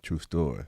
True story.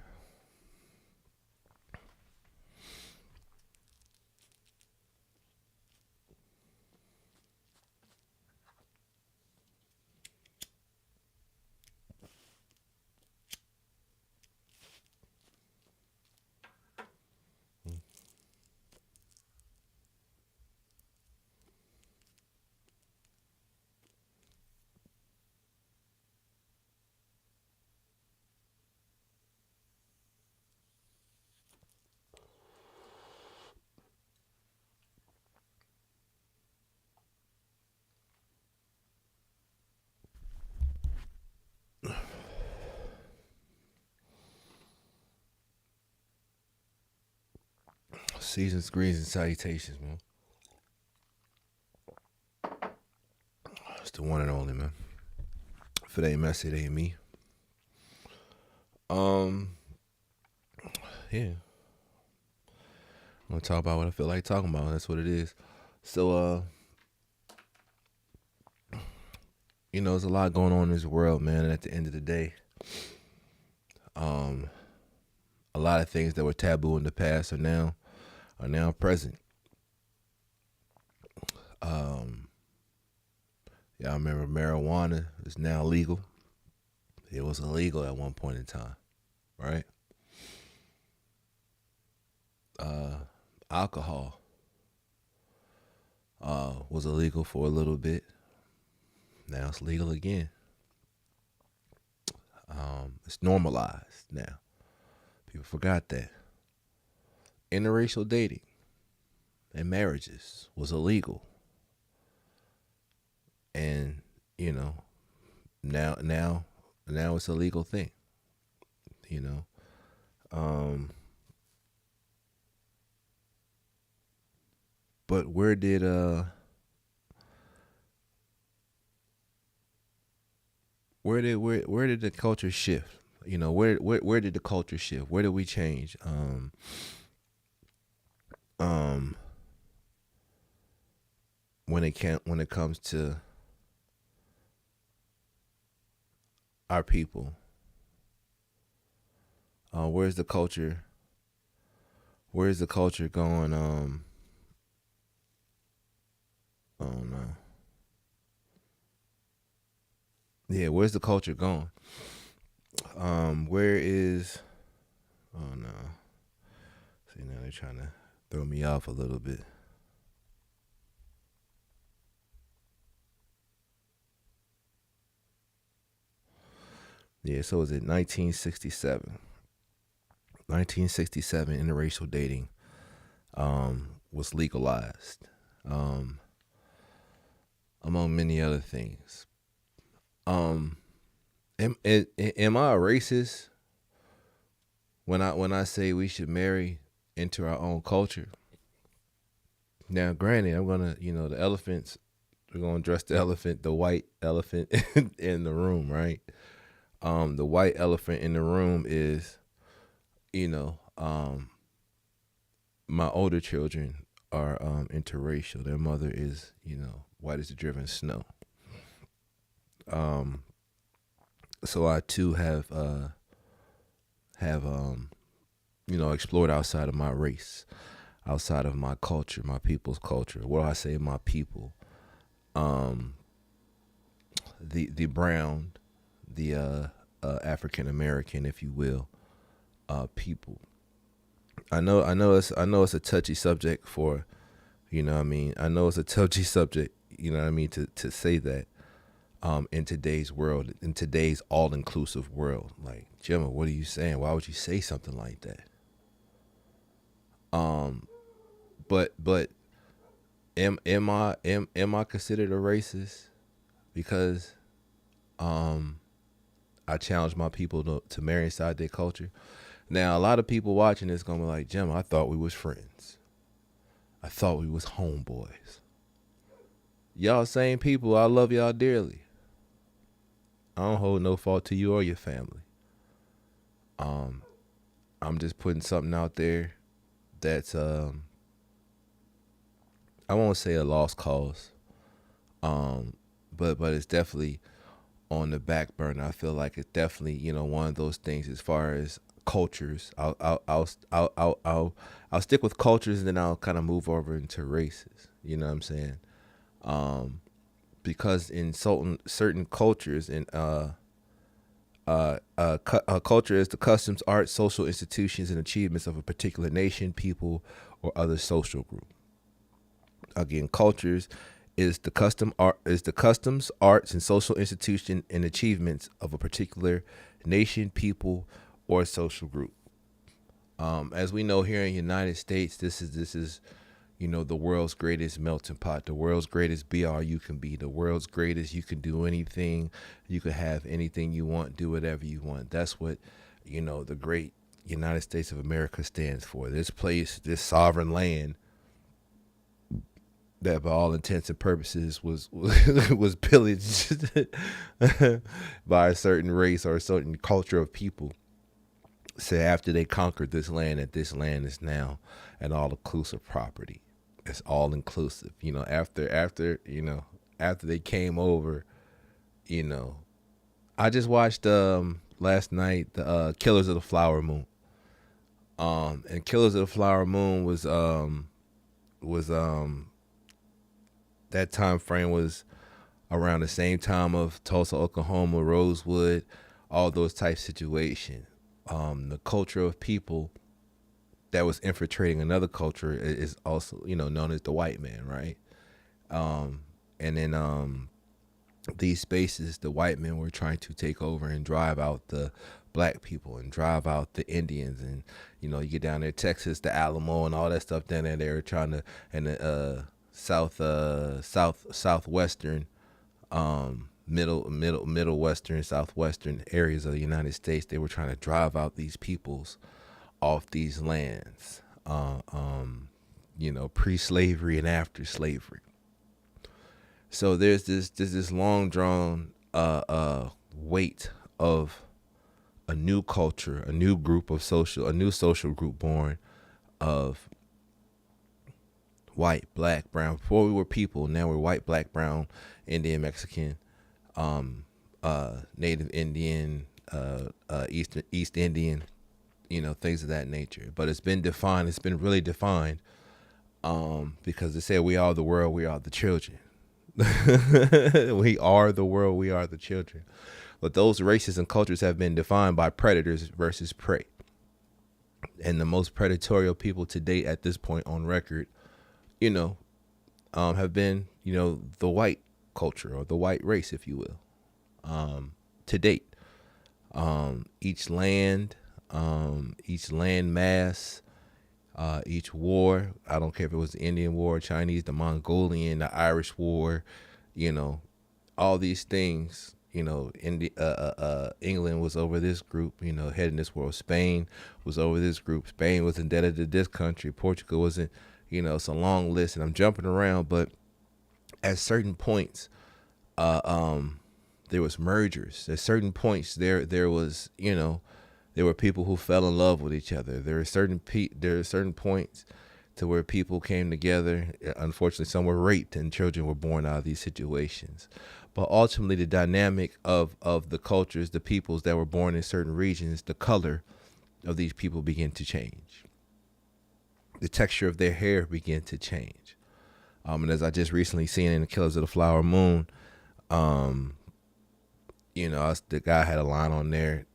Seasons, greens, and salutations, man. It's the one and only, man. If it ain't messy, it ain't me. Um, yeah. I'm gonna talk about what I feel like talking about. That's what it is. So, there's a lot going on in this world, man. And at the end of the day, um, a lot of things that were taboo in the past are now present. Um, yeah, I remember marijuana is now legal. It was illegal at one point in time, right? Uh, Alcohol was illegal for a little bit. Now it's legal again. It's normalized now. People forgot that. Interracial dating and marriages was illegal, and you know now it's a legal thing. You know, um, but where did the culture shift? Where did the culture shift? Where did we change? Um, when it comes to our people, where's the culture? Where's the culture going? I don't know. Yeah, where's the culture going? Where is? Oh no. See, now they're trying to throw me off a little bit. Yeah, so was it 1967? 1967, interracial dating was legalized, um, among many other things. Um, am I a racist when I say we should marry into our own culture? Now, granted, I'm gonna the elephants. We're gonna address the elephant, the white elephant in the room, right? The white elephant in the room is you know my older children are interracial. Their mother is white as the driven snow. Um, so I too have explored outside of my race, outside of my culture, my people's culture. What do I say, my people? Um, the brown, the African American, if you will, people. I know it's a touchy subject for what I mean. I know it's a touchy subject. You know what I mean to say that. In today's world, in today's all-inclusive world, like Gemma, what are you saying? Why would you say something like that? Um, but am I considered a racist because um I challenge my people to marry inside their culture? Now, a lot of people watching this gonna be like, Gemma, I thought we was friends. I thought we was homeboys. Y'all same people. I love y'all dearly. I don't hold no fault to you or your family. Um, I'm just putting something out there that's I won't say a lost cause, um, but it's definitely on the back burner. I feel like it's definitely, one of those things as far as cultures. I'll stick with cultures, and then I'll kind of move over into races. You know what I'm saying? Um, because in certain cultures, and culture is the customs, art, social institutions, and achievements of a particular nation, people, or other social group. Again, cultures is the customs, arts, and social institution and achievements of a particular nation, people, or social group. As we know here in the United States, this is the world's greatest melting pot, the world's greatest be all you can be, the world's greatest. You can do anything, you can have anything you want, do whatever you want. That's what the great United States of America stands for. This place, this sovereign land that by all intents and purposes was pillaged by a certain race or a certain culture of people. So after they conquered this land, that this land is now an all-inclusive property. It's all inclusive. After they came over, I just watched last night the Killers of the Flower Moon. And Killers of the Flower Moon was that time frame was around the same time of Tulsa, Oklahoma, Rosewood, all those type situations. The culture of people that was infiltrating another culture is also, known as the white man, right? And then these spaces, the white men were trying to take over and drive out the black people and drive out the Indians. And, you get down there, Texas, the Alamo and all that stuff down there, they were trying to, and the southwestern, middle western, southwestern areas of the United States, they were trying to drive out these peoples off these lands, pre-slavery and after slavery. So there's this long drawn weight of a new culture, a new social group born of white, black, brown. Before we were people, now we're white, black, brown, Indian, Mexican, Native Indian, East Indian, things of that nature. But it's been defined. It's been really defined because they say we are the world, we are the children. We are the world, we are the children. But those races and cultures have been defined by predators versus prey. And the most predatorial people to date at this point on record, have been, the white culture or the white race, if you will, to date. Each land mass, each war, I don't care if it was the Indian War, Chinese, the Mongolian, the Irish War, all these things, England was over this group, heading this world. Spain was over this group. Spain was indebted to this country. Portugal wasn't, it's a long list and I'm jumping around, but at certain points, there was mergers. At certain points, there was, there were people who fell in love with each other. There are certain points to where people came together. Unfortunately, some were raped and children were born out of these situations. But ultimately, the dynamic of the cultures, the peoples that were born in certain regions, the color of these people began to change. The texture of their hair began to change. And as I just recently seen in the Killers of the Flower Moon, the guy had a line on there.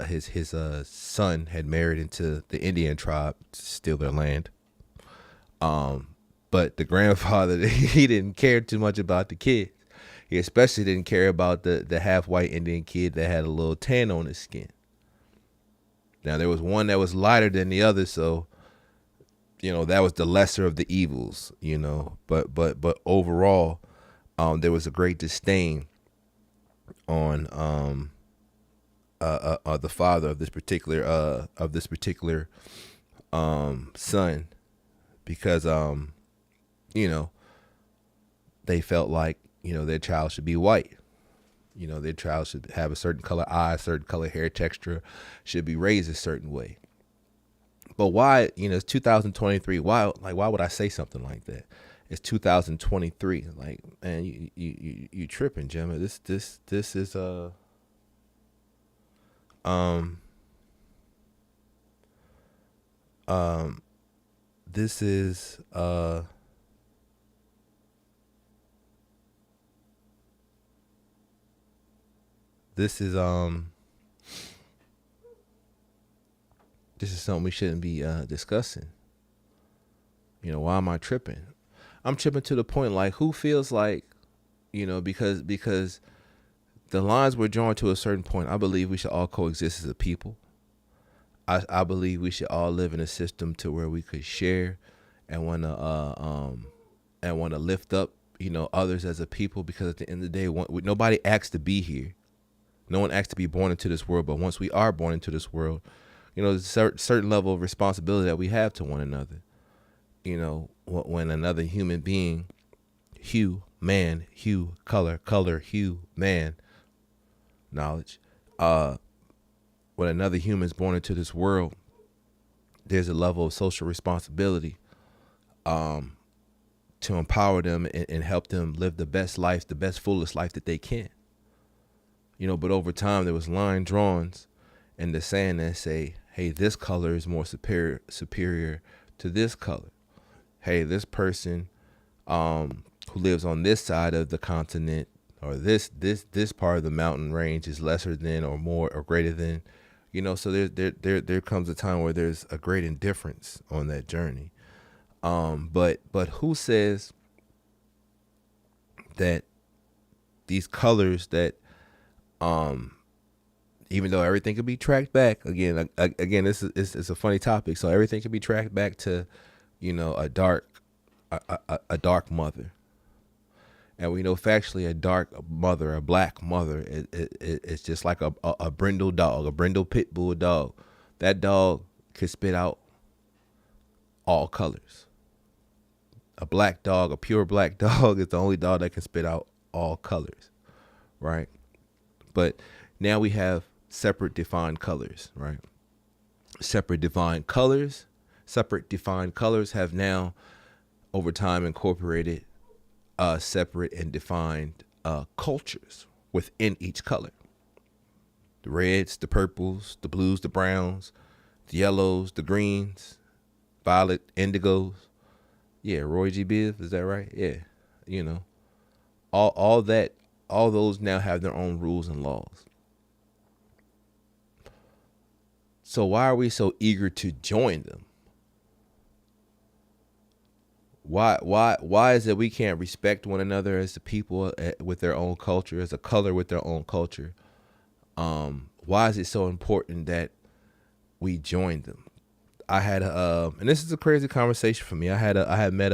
His son had married into the Indian tribe to steal their land. But the grandfather, he didn't care too much about the kids. He especially didn't care about the half white Indian kid that had a little tan on his skin. Now there was one that was lighter than the other, so that was the lesser of the evils. But overall, there was a great disdain on the father of this particular son, because they felt like their child should be white. Their child should have a certain color eye, certain color hair texture, should be raised a certain way. But why, it's 2023. Why would I say something like that? It's 2023. Like, man, you tripping, Gemma. This is um um this is this is this is something we shouldn't be discussing. Why am I tripping? I'm tripping to the point, like, who feels like, because the lines were drawn to a certain point. I believe we should all coexist as a people. I believe we should all live in a system to where we could share and want to lift up, others as a people, because at the end of the day, nobody asks to be here. No one asks to be born into this world, but once we are born into this world, there's a certain level of responsibility that we have to one another. When another human being, hue, man, hue, color, hue, man, knowledge, when another human is born into this world, there's a level of social responsibility to empower them and help them live the best life, the best, fullest life that they can. But over time, there was line drawings in the sand that say, hey, this color is more superior to this color. Hey, this person who lives on this side of the continent or this part of the mountain range is lesser than or more or greater than, so there comes a time where there's a great indifference on that journey. But who says that these colors that even though everything can be tracked back, again, this is a funny topic. So everything can be tracked back to, a dark mother. And we know factually a dark mother, a black mother, it's just like a brindle dog, a brindle pit bull dog. That dog can spit out all colors. A black dog, a pure black dog, is the only dog that can spit out all colors, right? But now we have separate defined colors, right? Separate defined colors have now over time incorporated separate and defined cultures within each color. The reds, the purples, the blues, the browns, the yellows, the greens, violet, indigos. Yeah, Roy G. Biv, is that right? Yeah, all those now have their own rules and laws. So why are we so eager to join them? Why is it we can't respect one another as a people with their own culture, as a color with their own culture? Why is it so important that we join them? I had and this is a crazy conversation for me. I had met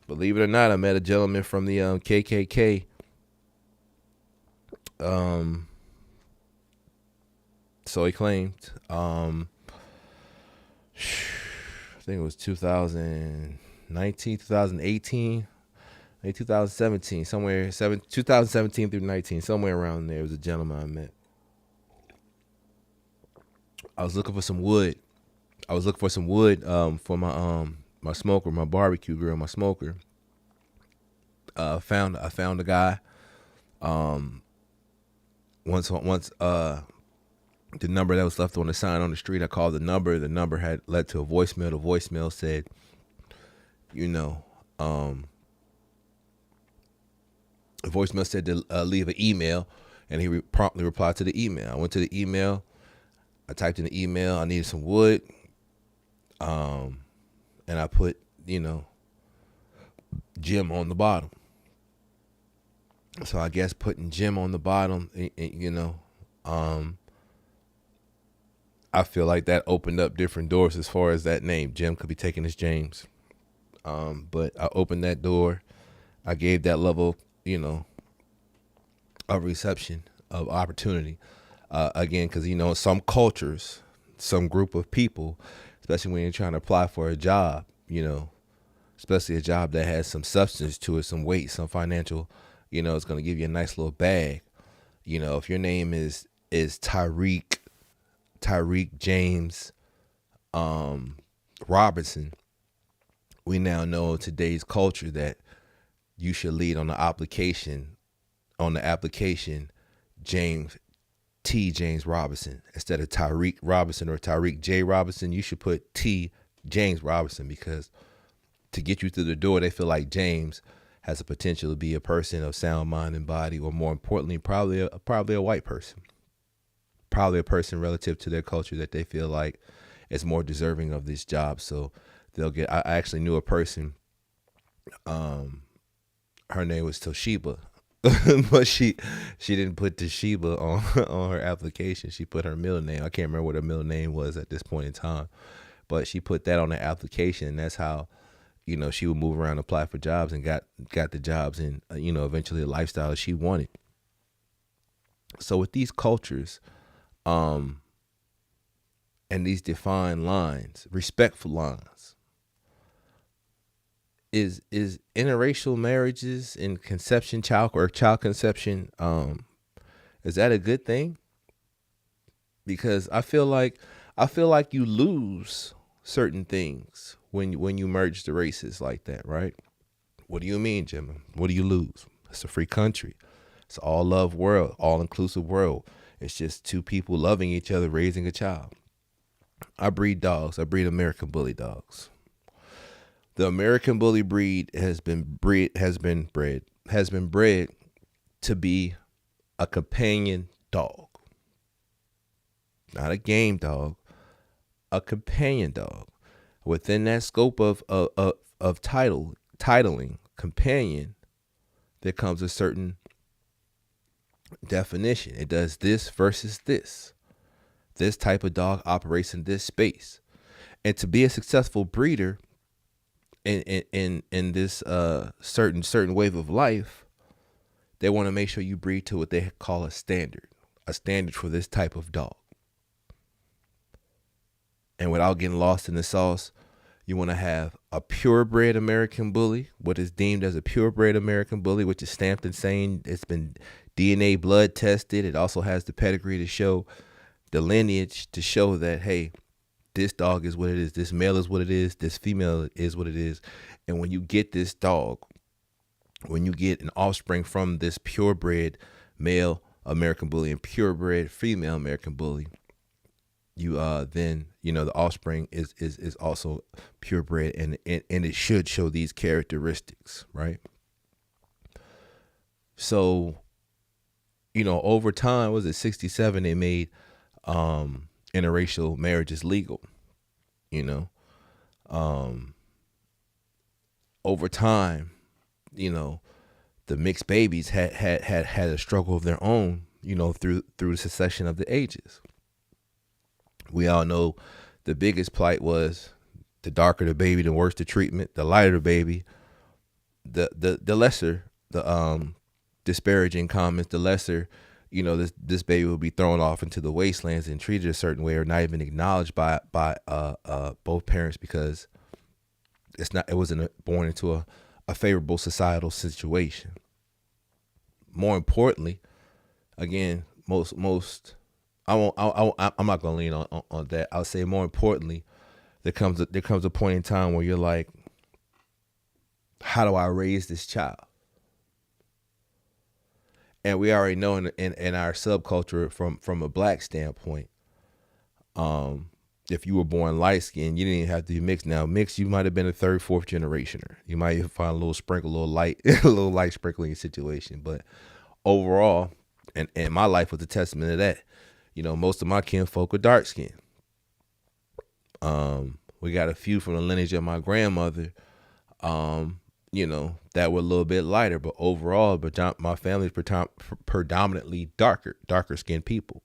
believe it or not, I met a gentleman from the KKK. So he claimed. I think it was 2019, 2018, maybe 2017, 2017 through 19, somewhere around there. Was a gentleman I met. I was looking for some wood. For my smoker, my barbecue grill, my smoker. I found a guy. Once the number that was left on the sign on the street, I called the number. The number had led to a voicemail. The voicemail said, the voicemail said to leave an email, and he promptly replied to the email. I went to the email. I typed in the email. I needed some wood. And I put, Jim on the bottom. So I guess putting Jim on the bottom, I feel like that opened up different doors as far as that name. Jim could be taken as James. But I opened that door. I gave that level, of reception, of opportunity. Again, because, some cultures, some group of people, especially when you're trying to apply for a job, especially a job that has some substance to it, some weight, some financial, it's going to give you a nice little bag. If your name is Tyreek James Robinson, we now know in today's culture that you should lead on the application, James James Robinson, instead of Tyreek Robinson or Tyreek J Robinson. You should put T James Robinson, because to get you through the door, they feel like James has the potential to be a person of sound mind and body, or more importantly, probably a white person, probably a person relative to their culture that they feel like is more deserving of this job. So they'll get. I actually knew a person. Her name was Toshiba, but she didn't put Toshiba on her application. She put her middle name. I can't remember what her middle name was at this point in time, but she put that on the application, and that's how, she would move around, apply for jobs, and got the jobs, and eventually the lifestyle that she wanted. So with these cultures, and these defined lines, respectful lines, is interracial marriages and conception, child conception, is that a good thing? Because I feel like you lose certain things when you merge the races like that, right? What do you mean, Gemma? What do you lose? It's a free country. It's all love world, all inclusive world. It's just two people loving each other, raising a child. I breed dogs. I breed American Bully dogs. The American Bully breed has been bred to be a companion dog, not a game dog, a companion dog. Within that scope of titling companion, there comes a certain definition. It does this versus this. This type of dog operates in this space, and to be a successful breeder in this certain wave of life, they want to make sure you breed to what they call a standard for this type of dog. And without getting lost in the sauce, you want to have a purebred American Bully, what is deemed as a purebred American Bully, which is stamped and saying it's been DNA blood tested. It also has the pedigree to show the lineage, to show that, hey, this dog is what it is. This male is what it is. This female is what it is. And when you get this dog, when you get an offspring from this purebred male American Bully and purebred female American Bully, you then the offspring is also purebred, and it should show these characteristics, right? So, over time, was it 1967? They made interracial marriages legal. Over time, the mixed babies had a struggle of their own, through the succession of the ages. We all know the biggest plight was the darker the baby, the worse the treatment. The lighter the baby, the lesser the disparaging comments, the lesser, this baby will be thrown off into the wastelands and treated a certain way, or not even acknowledged by both parents, because it wasn't born into a favorable societal situation. More importantly, again, I'm not gonna lean on that. I'll say more importantly, there comes a point in time where you're like, how do I raise this child? And we already know in our subculture, from a black standpoint, if you were born light skinned, you didn't even have to be mixed. Now mixed, you might have been a third, fourth generationer. You might even find a little sprinkle, a little light sprinkling situation. But overall, and my life was a testament to that. Most of my kinfolk are dark skinned. We got a few from the lineage of my grandmother, that were a little bit lighter, but overall, my family's predominantly darker skinned people.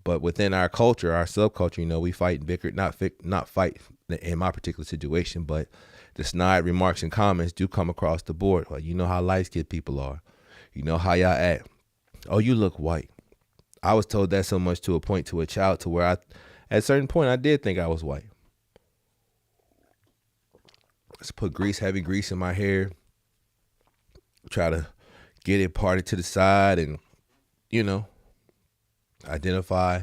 But within our culture, our subculture, we fight and bicker, not fight in my particular situation, but the snide remarks and comments do come across the board. Like, how light-skinned people are. How y'all act. Oh, you look white. I was told that so much to a child, to where at a certain point, I did think I was white. Let's put heavy grease in my hair, try to get it parted to the side, and, identify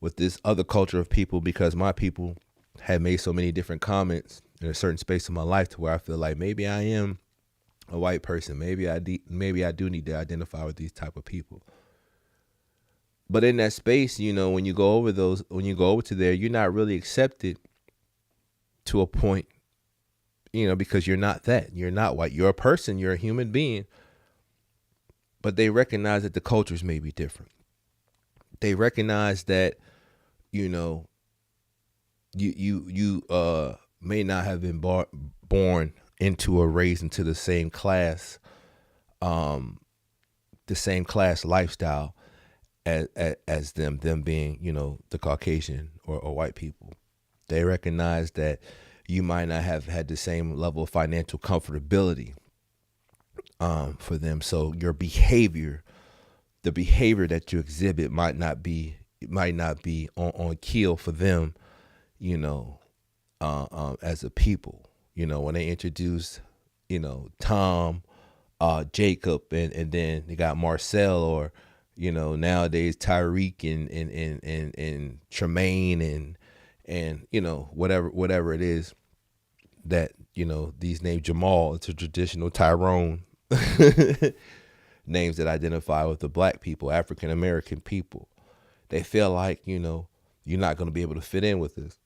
with this other culture of people, because my people had made so many different comments, in a certain space of my life to where I feel like maybe I am a white person. Maybe I do need to identify with these type of people. But in that space, when you go over to there, you're not really accepted to a point, because you're not that. You're not white. You're a person. You're a human being. But they recognize that the cultures may be different. They recognize that, you may not have been born into or raised into the same class, lifestyle as them being, the Caucasian or white people. They recognize that you might not have had the same level of financial comfortability for them. So your behavior, the behavior that you exhibit might not be on keel for them, as a people. When they introduce, Tom, Jacob, and then they got Marcel, or nowadays Tyreek and Tremaine and whatever it is that these names. Jamal, it's a traditional Tyrone names that identify with the black people, African American people. They feel like you're not going to be able to fit in with this.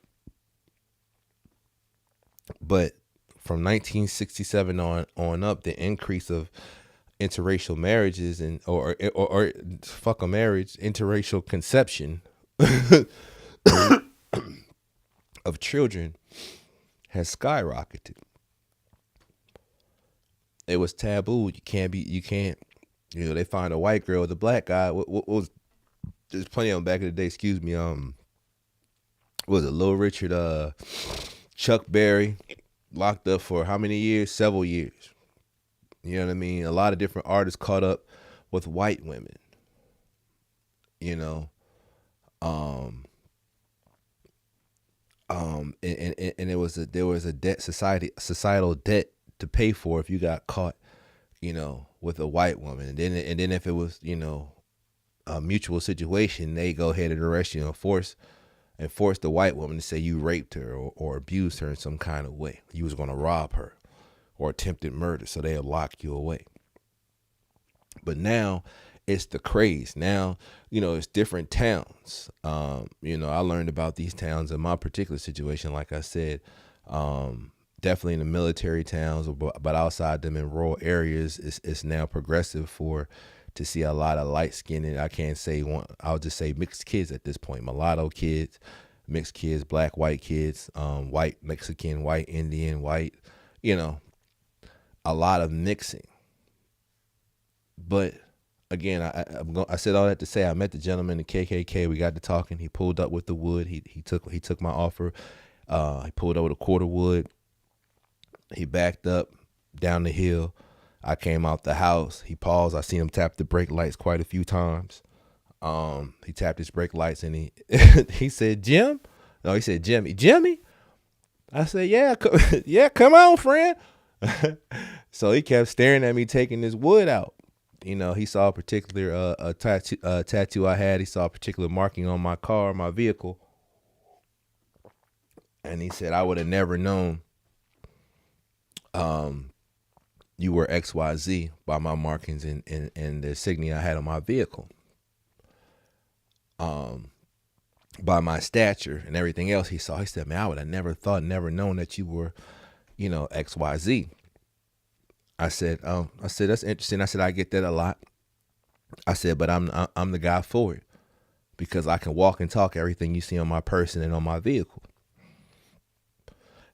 But from 1967 on up, the increase of interracial marriages or fuck a marriage, interracial conception of children has skyrocketed. It was taboo. You can't. They find a white girl with a black guy. What was? There's plenty of them back in the day. Excuse me. What was it? Little Richard, Chuck Berry, locked up for how many years? Several years. You know what I mean? A lot of different artists caught up with white women. And there was a societal debt to pay for if you got caught, with a white woman. And then if it was, a mutual situation, they go ahead and arrest you and force the white woman to say you raped her or abused her in some kind of way. You was going to rob her or attempted murder. So they'll lock you away. But now it's the craze. Now, it's different towns. I learned about these towns in my particular situation, like I said, definitely in the military towns, but outside them in rural areas, it's now progressive to see a lot of light skinned, and I can't say one, I'll just say mixed kids at this point. Mulatto kids, mixed kids, black, white kids, white, Mexican, white, Indian, white, a lot of mixing. But again, I said all that to say I met the gentleman in KKK. We got to talking. He pulled up with the wood. He took my offer. He pulled up with a quarter wood. He backed up down the hill. I came out the house. He paused. I seen him tap the brake lights quite a few times. He tapped his brake lights and he said, "Jim?" No, he said, "Jimmy." "Jimmy?" I said, "Yeah, yeah, come on, friend." So he kept staring at me taking this wood out. He saw a particular tattoo I had. He saw a particular marking on my car, my vehicle. And he said, "I would have never known you were XYZ by my markings and the insignia I had on my vehicle. By my stature and everything else he saw." He said, "Man, I would have never known that you were, XYZ." I said, "That's interesting." I said, "I get that a lot." I said, "But I'm the guy for it because I can walk and talk everything you see on my person and on my vehicle."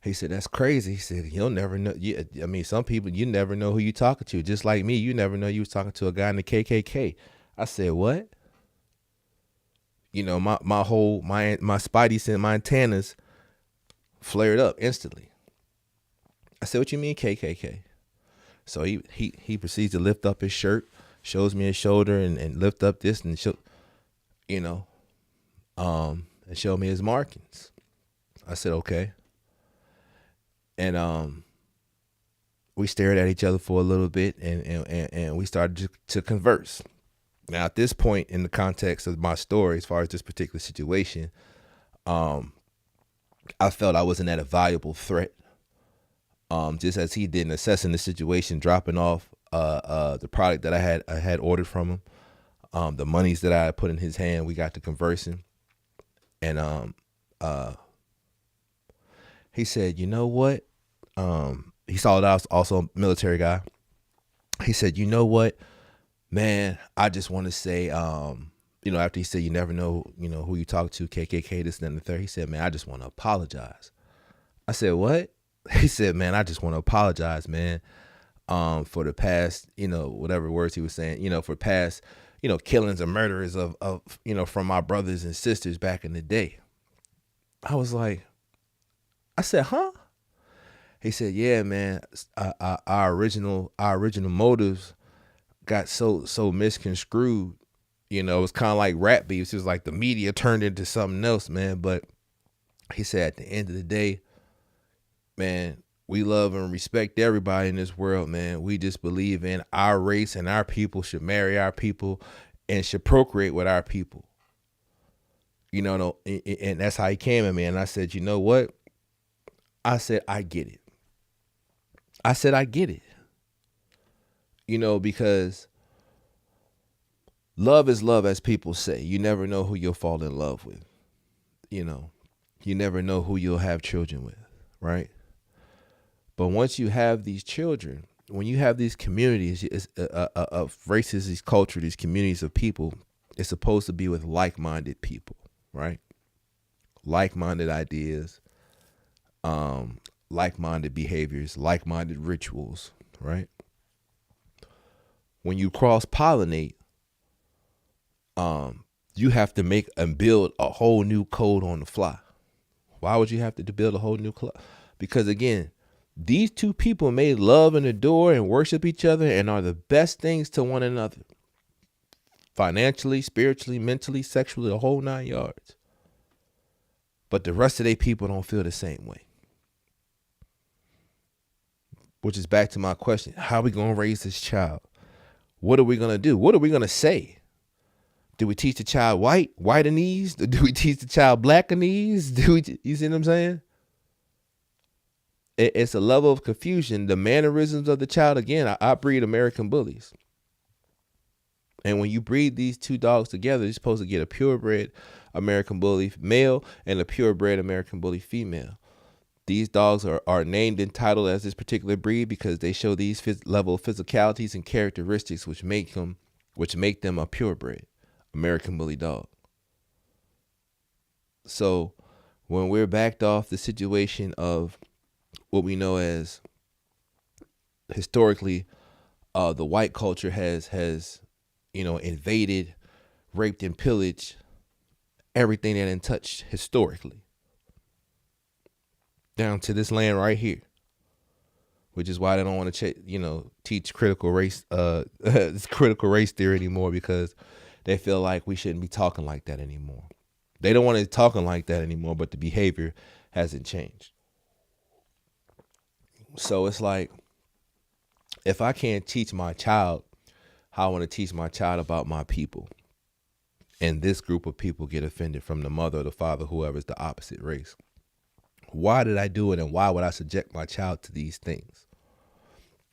He said, "That's crazy." He said, "You'll never know." Some people, you never know who you talking to. Just like me, you never know you was talking to a guy in the KKK. I said, "What?" My spidey sense, my antennas flared up instantly. I said, "What you mean KKK?" So he proceeds to lift up his shirt, shows me his shoulder and lift up this and and show me his markings. I said, "Okay." And we stared at each other for a little bit and we started to converse. Now, at this point in the context of my story, as far as this particular situation, I felt I wasn't at a valuable threat just as he did in assessing the situation, dropping off the product that I had ordered from him, the monies that I had put in his hand. We got to conversing, and uh, he said, "You know what?" He saw that I was also a military guy. He said, "You know what, man? I just want to say, after he said, you never know, who you talk to, KKK, this, and then the third. He said, man, I just want to apologize." I said, what? He said, man, I just want to apologize, man, for the past, whatever words he was saying, for past, killings and murderers of, from my brothers and sisters back in the day. I was like, I said, huh? He said, yeah, man, our original motives got so misconstrued. It was kind of like rap beefs. It was like the media turned into something else, man. But he said, at the end of the day, man, we love and respect everybody in this world, man. We just believe in our race, and our people should marry our people and should procreate with our people. And that's how he came at me. And I said, you know what? I said, I get it. I said, I get it. Because love is love, as people say. You never know who you'll fall in love with. You never know who you'll have children with, right? But once you have these children, when you have these communities of races, these culture, these communities of people, it's supposed to be with like-minded people, right? Like-minded ideas, like-minded behaviors, like-minded rituals, right? When you cross-pollinate, you have to make and build a whole new code on the fly. Why would you have to build a whole new code? Because again, these two people may love and adore and worship each other and are the best things to one another. Financially, spiritually, mentally, sexually, the whole 9 yards. But the rest of their people don't feel the same way. Which is back to my question. How are we going to raise this child? What are we going to do? What are we going to say? Do we teach the child white-anese? Do we teach the child black-anese? You see what I'm saying? It's a level of confusion. The mannerisms of the child, again, I breed American bullies. And when you breed these two dogs together, you're supposed to get a purebred American bully male and a purebred American bully female. These dogs are named and titled as this particular breed because they show these level of physicalities and characteristics which make them a purebred American bully dog. So when we're backed off the situation of what we know as historically, the white culture has invaded, raped, and pillaged everything that it touched historically, down to this land right here, which is why they don't want to teach critical race theory anymore, because they feel like we shouldn't be talking like that anymore. They don't want to talking like that anymore, but the behavior hasn't changed. So it's like, if I can't teach my child how I want to teach my child about my people, and this group of people get offended from the mother or the father, whoever's the opposite race, why did I do it? And why would I subject my child to these things?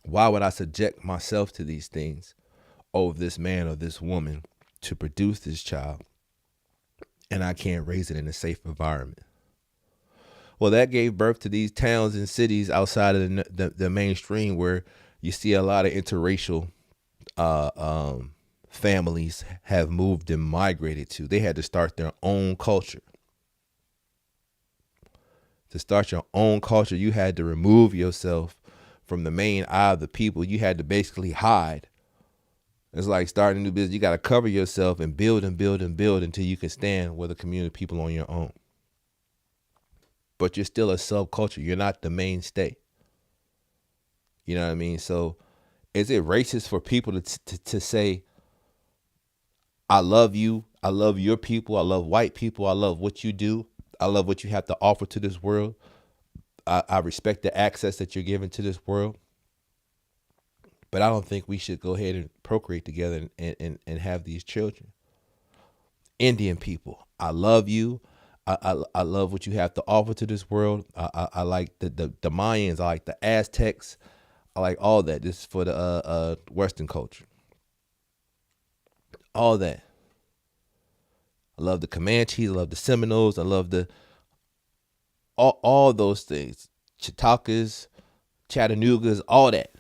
Why would I subject myself to these things over this man or this woman to produce this child, and I can't raise it in a safe environment? Well, that gave birth to these towns and cities outside of the mainstream, where you see a lot of interracial families have moved and migrated to. They had to start their own culture. To start your own culture, you had to remove yourself from the main eye of the people. You had to basically hide. It's like starting a new business. You got to cover yourself and build and build and build until you can stand with a community of people on your own. But you're still a subculture. You're not the mainstay. You know what I mean? So is it racist for people to say, I love you, I love your people, I love white people, I love what you do, I love what you have to offer to this world, I respect the access that you're giving to this world, but I don't think we should go ahead and procreate together and have these children? Indian people, I love you, I love what you have to offer to this world. I like the Mayans. I like the Aztecs. I like all that. This is for the Western culture. All that. I love the Comanches. I love the Seminoles. I love the all those things. Chautauquas, Chattanoogas, all that.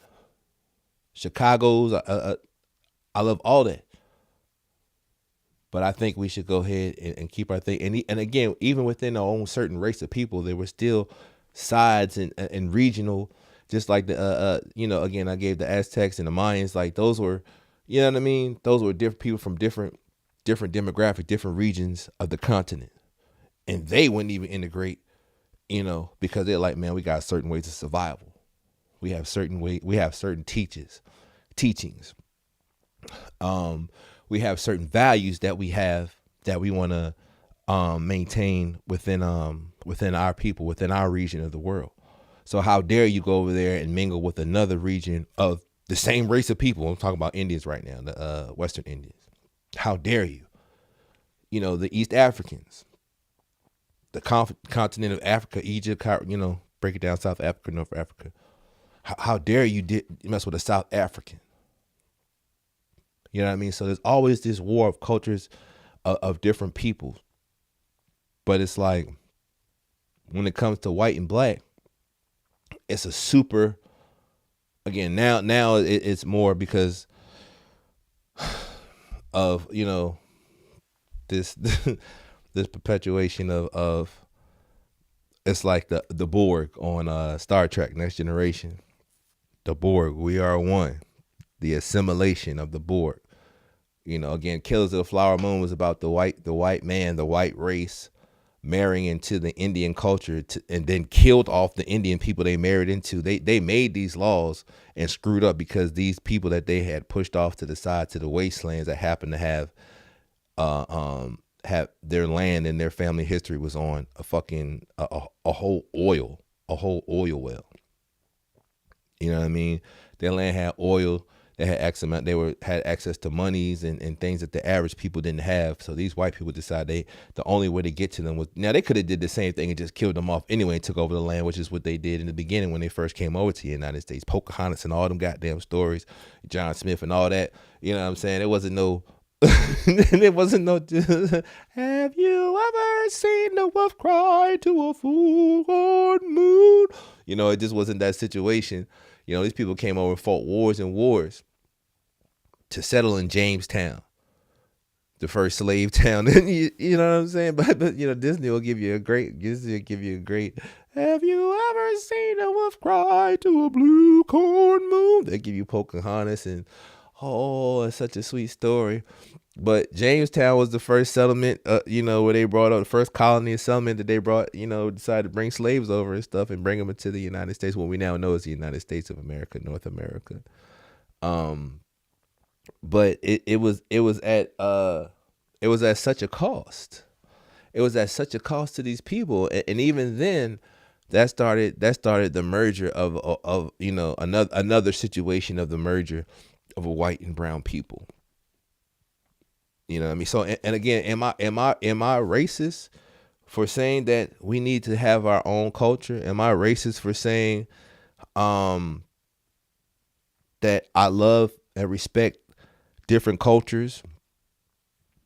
Chicago's. I love all that. But I think we should go ahead and keep our thing. And again, even within our own certain race of people, there were still sides and regional, just like the again, I gave the Aztecs and the Mayans, like those were, you know what I mean? Those were different people from different demographic, different regions of the continent. And they wouldn't even integrate, because they're like, man, we got certain ways of survival. We have certain teachings. We have certain values that we want to maintain within our people, within our region of the world. So how dare you go over there and mingle with another region of the same race of people? I'm talking about Indians right now, the Western Indians. How dare you? The East Africans, the continent of Africa, Egypt, break it down, South Africa, North Africa. How dare you mess with a South African? You know what I mean? So there's always this war of cultures of different people. But it's like, when it comes to white and black, it's a super, again, now it's more because of, this this perpetuation of it's like the Borg on Star Trek Next Generation. The Borg, we are one. The assimilation of the Borg. Again, Killers of the Flower Moon was about the white man, the white race marrying into the Indian culture and then killed off the Indian people they married into. They made these laws and screwed up because these people that they had pushed off to the side to the wastelands that happened to have their land and their family history was on a fucking a whole oil well. You know what I mean? Their land had oil. They had had access to monies and things that the average people didn't have. So these white people decided the only way to get to them was, now they could have did the same thing and just killed them off anyway and took over the land, which is what they did in the beginning when they first came over to the United States. Pocahontas and all them goddamn stories, John Smith and all that. You know what I'm saying? It wasn't no it wasn't no have you ever seen the wolf cry to a full moon? It just wasn't that situation. These people came over and fought wars and wars to settle in Jamestown, the first slave town. you know what I'm saying? But Disney will give you a great. Have you ever seen a wolf cry to a blue corn moon? They give you Pocahontas and it's such a sweet story. But Jamestown was the first settlement, where they brought up the first colony of settlement that they brought, decided to bring slaves over and stuff and bring them into the United States. What we now know is the United States of America, North America. But it was at such a cost. It was at such a cost to these people, and even then, that started the merger of another situation of the merger of a white and brown people. You know what I mean? So, and again, am I racist for saying that we need to have our own culture? Am I racist for saying that I love and respect different cultures,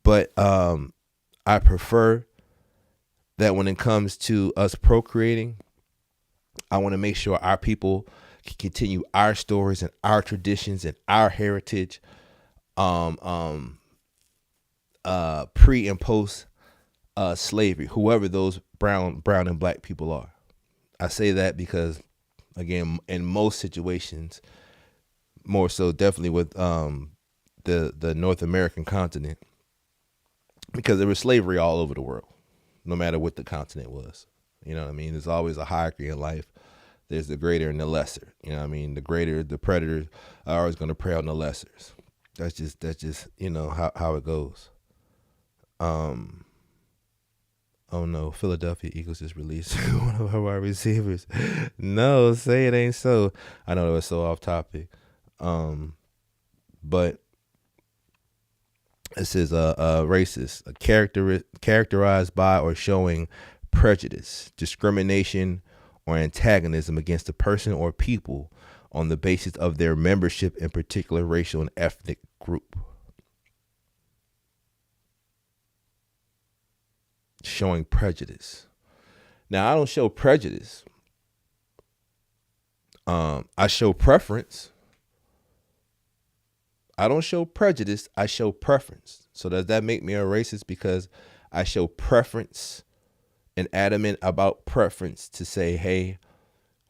but I prefer that when it comes to us procreating, I want to make sure our people can continue our stories and our traditions and our heritage pre and post slavery, whoever those brown and black people are. I say that because, again, in most situations, more so definitely with the North American continent, because there was slavery all over the world, no matter what the continent was. You know what I mean? There's always a hierarchy in life. There's the greater and the lesser. You know what I mean? The greater, the predators are always going to prey on the lessers. That's just how it goes. Oh no, Philadelphia Eagles just released one of our wide receivers. No, say it ain't so. I know it was so off topic. But It says racist, characterized by or showing prejudice, discrimination, or antagonism against a person or people on the basis of their membership in particular racial and ethnic group. Showing prejudice. Now, I don't show prejudice. I show preference. I don't show prejudice. I show preference. So does that make me a racist because I show preference and adamant about preference to say, hey,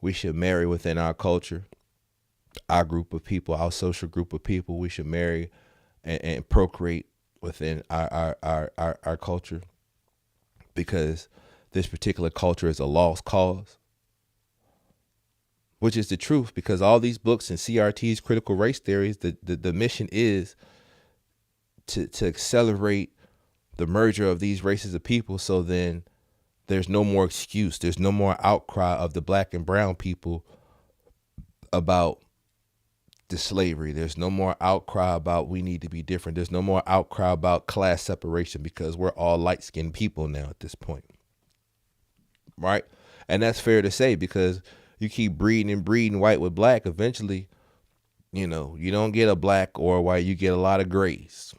we should marry within our culture, our group of people, our social group of people. We should marry and procreate within our culture because this particular culture is a lost cause, which is the truth, because all these books and CRT's critical race theories, the mission is to accelerate the merger of these races of people. So then there's no more excuse. There's no more outcry of the black and brown people about the slavery. There's no more outcry about we need to be different. There's no more outcry about class separation because we're all light-skinned people now at this point. Right? And that's fair to say because you keep breeding and breeding white with black, eventually, you don't get a black or a white, you get a lot of grays.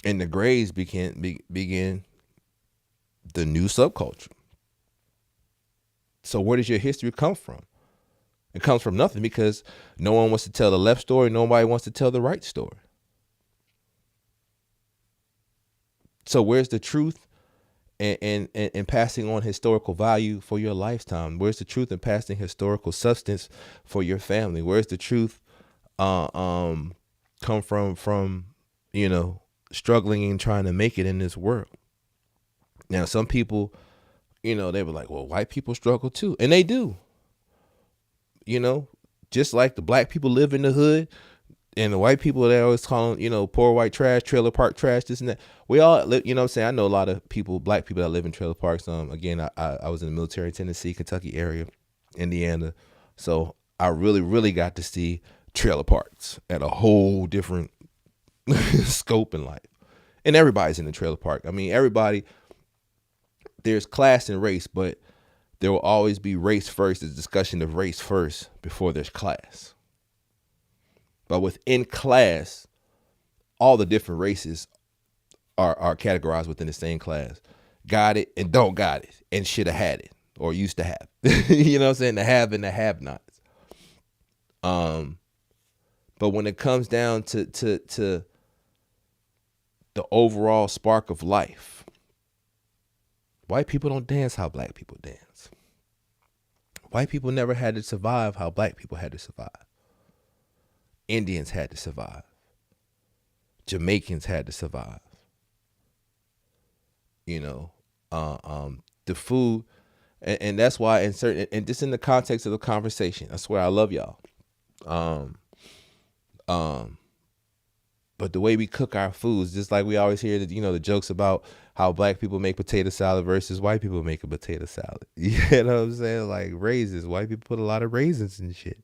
And the grays begin the new subculture. So where does your history come from? It comes from nothing because no one wants to tell the left story. Nobody wants to tell the right story. So where's the truth and passing on historical value for your lifetime? Where's the truth in passing historical substance for your family? Where's the truth come from struggling and trying to make it in this world? Now, some people, they were like, well, white people struggle too. And they do. Just like the black people live in the hood and the white people, they always call them, poor white trash, trailer park trash, this and that. We all live, what I'm saying? I know a lot of people, black people that live in trailer parks. Again, I was in the military in Tennessee, Kentucky area, Indiana. So I really, really got to see trailer parks at a whole different scope in life. And everybody's in the trailer park. I mean, everybody, there's class and race, but there will always be race first, the discussion of race first before there's class. But within class, all the different races are categorized within the same class. Got it and don't got it and should have had it or used to have. You know what I'm saying? The have and the have-nots. But when it comes down to the overall spark of life, white people don't dance how black people dance. White people never had to survive how black people had to survive. Indians had to survive. Jamaicans had to survive. The food, and that's why in certain, and just in the context of the conversation, I swear I love y'all. But the way we cook our foods, just like we always hear that, the jokes about how black people make potato salad versus white people make a potato salad. You know what I'm saying? Like raisins. White people put a lot of raisins in shit.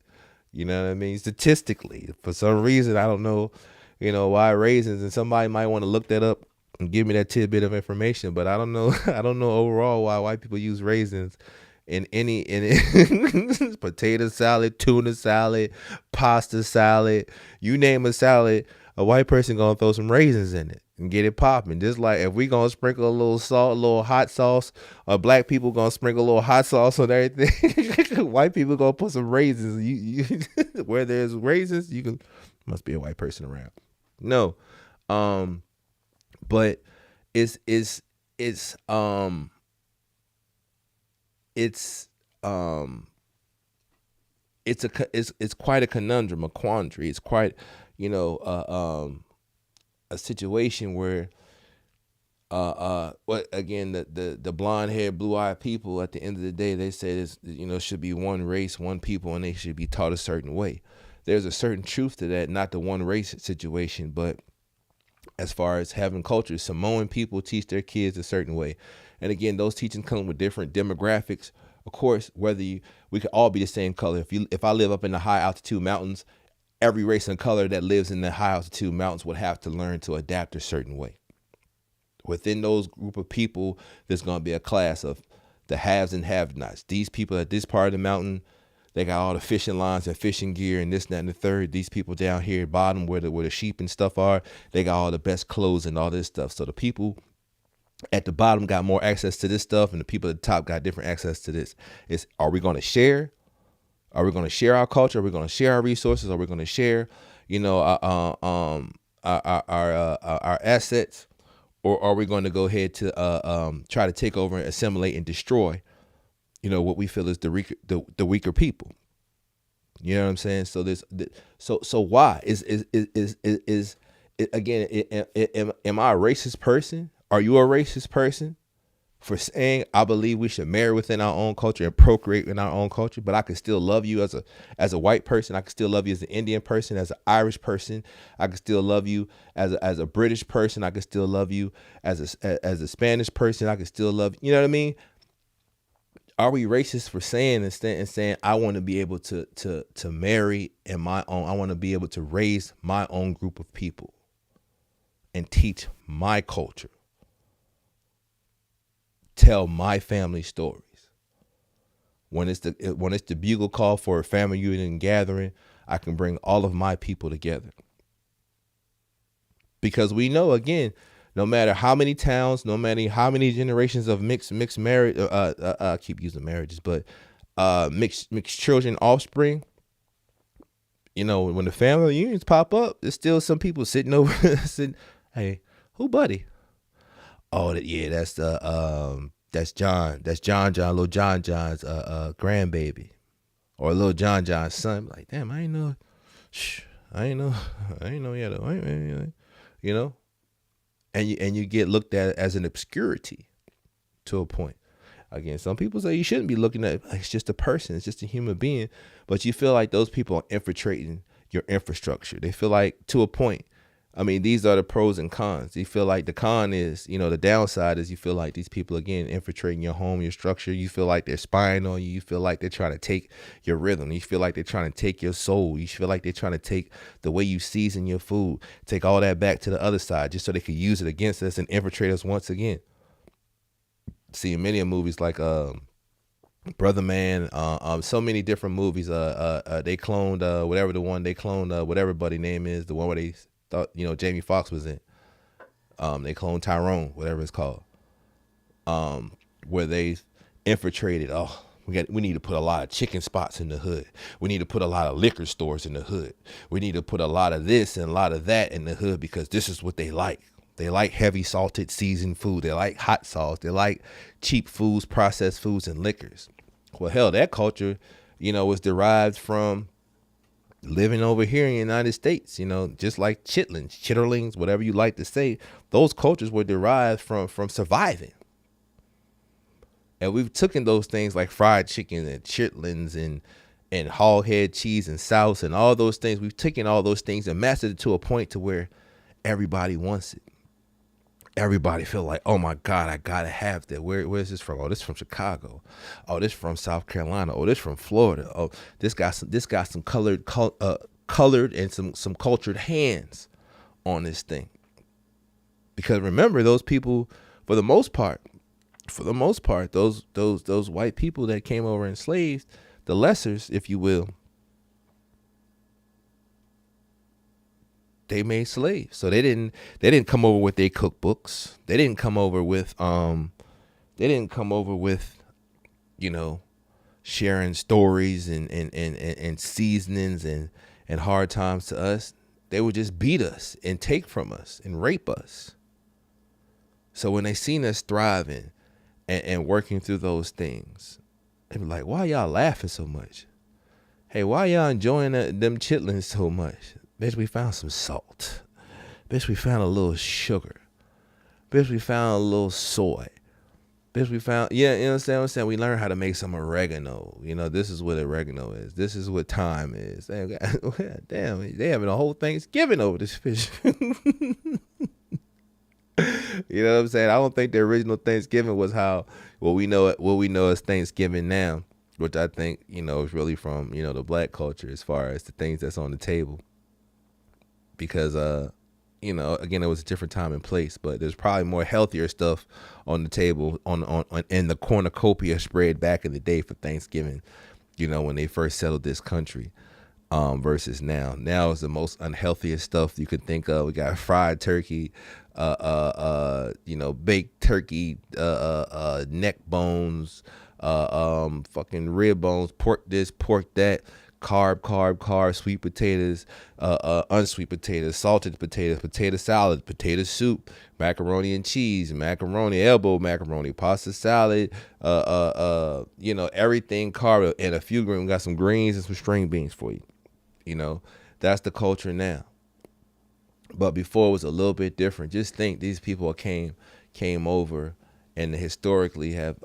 You know what I mean? Statistically, for some reason, I don't know, why raisins, and somebody might want to look that up and give me that tidbit of information, but I don't know. I don't know overall why white people use raisins in potato salad, tuna salad, pasta salad, you name a salad, a white person gonna throw some raisins in it and get it popping. Just like if we gonna sprinkle a little salt, a little hot sauce, black people gonna sprinkle a little hot sauce on everything. White people gonna put some raisins. You where there's raisins, must be a white person around. No, but it's quite a conundrum, a quandary. It's quite, a situation where, again, the blonde haired, blue eyed people, at the end of the day, they say this, should be one race, one people, and they should be taught a certain way. There's a certain truth to that, not the one race situation, but as far as having culture, Samoan people teach their kids a certain way. And again, those teachings come with different demographics. Of course, we could all be the same color. If I live up in the high altitude mountains, every race and color that lives in the high altitude mountains would have to learn to adapt a certain way. Within those group of people, there's going to be a class of the haves and have-nots. These people at this part of the mountain, they got all the fishing lines and fishing gear and this, that, and the third. These people down here at bottom where the sheep and stuff are, they got all the best clothes and all this stuff. So the people at the bottom got more access to this stuff, and the people at the top got different access to this. Are we going to share? Are we going to share our culture? Are we going to share our resources? Are we going to share, our assets? Or are we going to go ahead to try to take over and assimilate and destroy, what we feel is the weaker people? You know what I'm saying? So so why is again? Am I a racist person? Are you a racist person for saying I believe we should marry within our own culture and procreate in our own culture, but I can still love you as a white person? I can still love you as an Indian person, as an Irish person. I can still love you as a British person. I can still love you as a Spanish person. I can still love you. You know what I mean? Are we racist for saying and saying I want to be able to marry in my own? I want to be able to raise my own group of people and teach my culture. Tell my family stories. When it's the bugle call for a family reunion gathering, I can bring all of my people together. Because we know, again, no matter how many towns, no matter how many generations of mixed marriage, I keep using marriages, but mixed children, offspring, when the family reunions pop up, there's still some people sitting over, hey, who buddy? Oh, that's John. That's John, little John's grandbaby, or little John's son. Like, damn, I ain't know. I ain't know. Yeah, and you get looked at as an obscurity to a point. Again, some people say you shouldn't be looking at it's just a person, it's just a human being, but you feel like those people are infiltrating your infrastructure. They feel like, to a point. I mean, these are the pros and cons. You feel like the con is, the downside is you feel like these people, again, infiltrating your home, your structure. You feel like they're spying on you. You feel like they're trying to take your rhythm. You feel like they're trying to take your soul. You feel like they're trying to take the way you season your food, take all that back to the other side just so they could use it against us and infiltrate us once again. See, in many movies like Brother Man, so many different movies. They cloned whatever the one they cloned, whatever buddy name is, the one where they thought Jamie Foxx was in. They cloned Tyrone, whatever it's called. Where they infiltrated. Oh, we need to put a lot of chicken spots in the hood. We need to put a lot of liquor stores in the hood. We need to put a lot of this and a lot of that in the hood because this is what they like. They like heavy salted seasoned food. They like hot sauce. They like cheap foods, processed foods, and liquors. Well, hell, that culture, was derived from living over here in the United States, just like chitterlings, whatever you like to say. Those cultures were derived from surviving. And we've taken those things like fried chicken and chitlins and hog head cheese and sauce and all those things. We've taken all those things and mastered it to a point to where everybody wants it. Everybody feel like, oh my God, I gotta have that. Where's this from? Oh, this from Chicago. Oh, this from South Carolina. Oh, this from Florida. Oh, this got some colored and some cultured hands on this thing. Because remember, those people, for the most part, those white people that came over enslaved, the lessers, if you will, they made slaves. So they didn't come over with their cookbooks. They didn't come over with sharing stories and seasonings and hard times to us. They would just beat us and take from us and rape us. So when they seen us thriving and working through those things, they were like, why y'all laughing so much? Hey, why y'all enjoying them chitlins so much? Bitch, we found some salt. Bitch, we found a little sugar. Bitch, we found a little soy. Bitch, we found, you know what I'm saying? We learned how to make some oregano. This is what oregano is. This is what thyme is. Damn, they having a whole Thanksgiving over this fish. You know what I'm saying? I don't think the original Thanksgiving was what we know as Thanksgiving now, which I think, is really from, the black culture as far as the things that's on the table. because again, it was a different time and place, but there's probably more healthier stuff on the table on in the cornucopia spread back in the day for Thanksgiving, when they first settled this country, versus now. Now is the most unhealthiest stuff you could think of. We got fried turkey, baked turkey, neck bones, fucking rib bones, pork this, pork that, carb, sweet potatoes, unsweet potatoes, salted potatoes, potato salad, potato soup, macaroni and cheese, macaroni, elbow macaroni, pasta salad, everything carb, and a few green. We got some greens and some string beans for you. That's the culture now. But before it was a little bit different. Just think these people came over and historically have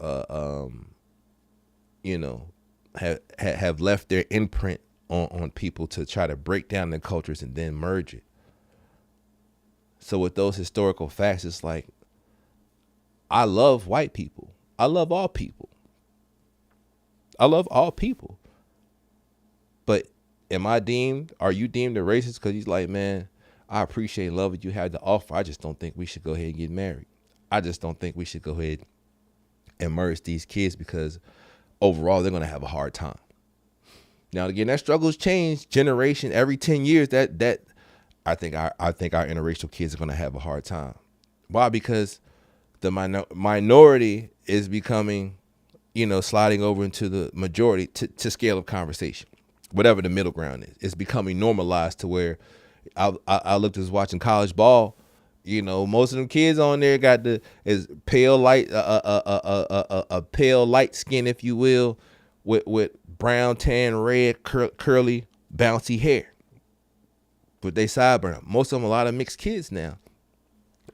have left their imprint on people to try to break down their cultures and then merge it. So with those historical facts, it's like, I love white people. I love all people. But are you deemed a racist because he's like, man, I appreciate and love what you had to offer. I just don't think we should go ahead and get married. I just don't think we should go ahead and merge these kids because overall they're going to have a hard time. Now, again, that struggles change generation every 10 years. That I think our interracial kids are going to have a hard time. Why? Because the minority is becoming, sliding over into the majority to scale of conversation, whatever the middle ground is. It's becoming normalized to where I looked at watching college ball. Most of them kids on there got is pale light, a pale light skin, if you will, with brown, tan, red, curly, bouncy hair. But they sideburn. Most of them, a lot of mixed kids now,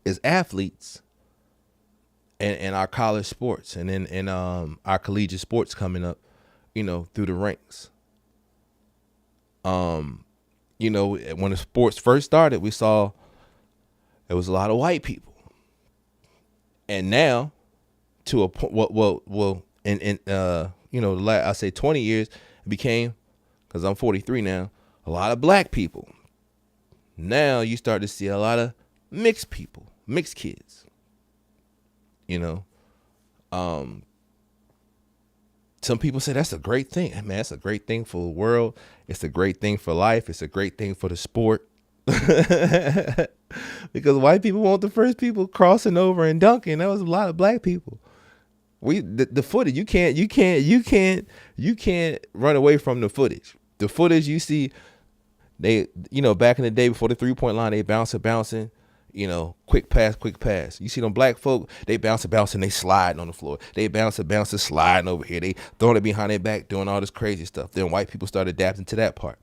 is athletes, and our college sports, and then our collegiate sports coming up, through the ranks. When the sports first started, we saw there was a lot of white people, and now, to a point, I say 20 years, it became, because I'm 43 now, a lot of black people. Now you start to see a lot of mixed people, mixed kids. Some people say that's a great thing. Man, that's a great thing for the world. It's a great thing for life. It's a great thing for the sport. Because white people weren't the first people crossing over and dunking. That was a lot of black people. The footage, you can't run away from the footage. The footage you see, they, back in the day before the 3-point line, they bouncing, quick pass. You see them black folk, they bouncing, they sliding on the floor. They bouncing, sliding over here. They throwing it behind their back, doing all this crazy stuff. Then white people started adapting to that part.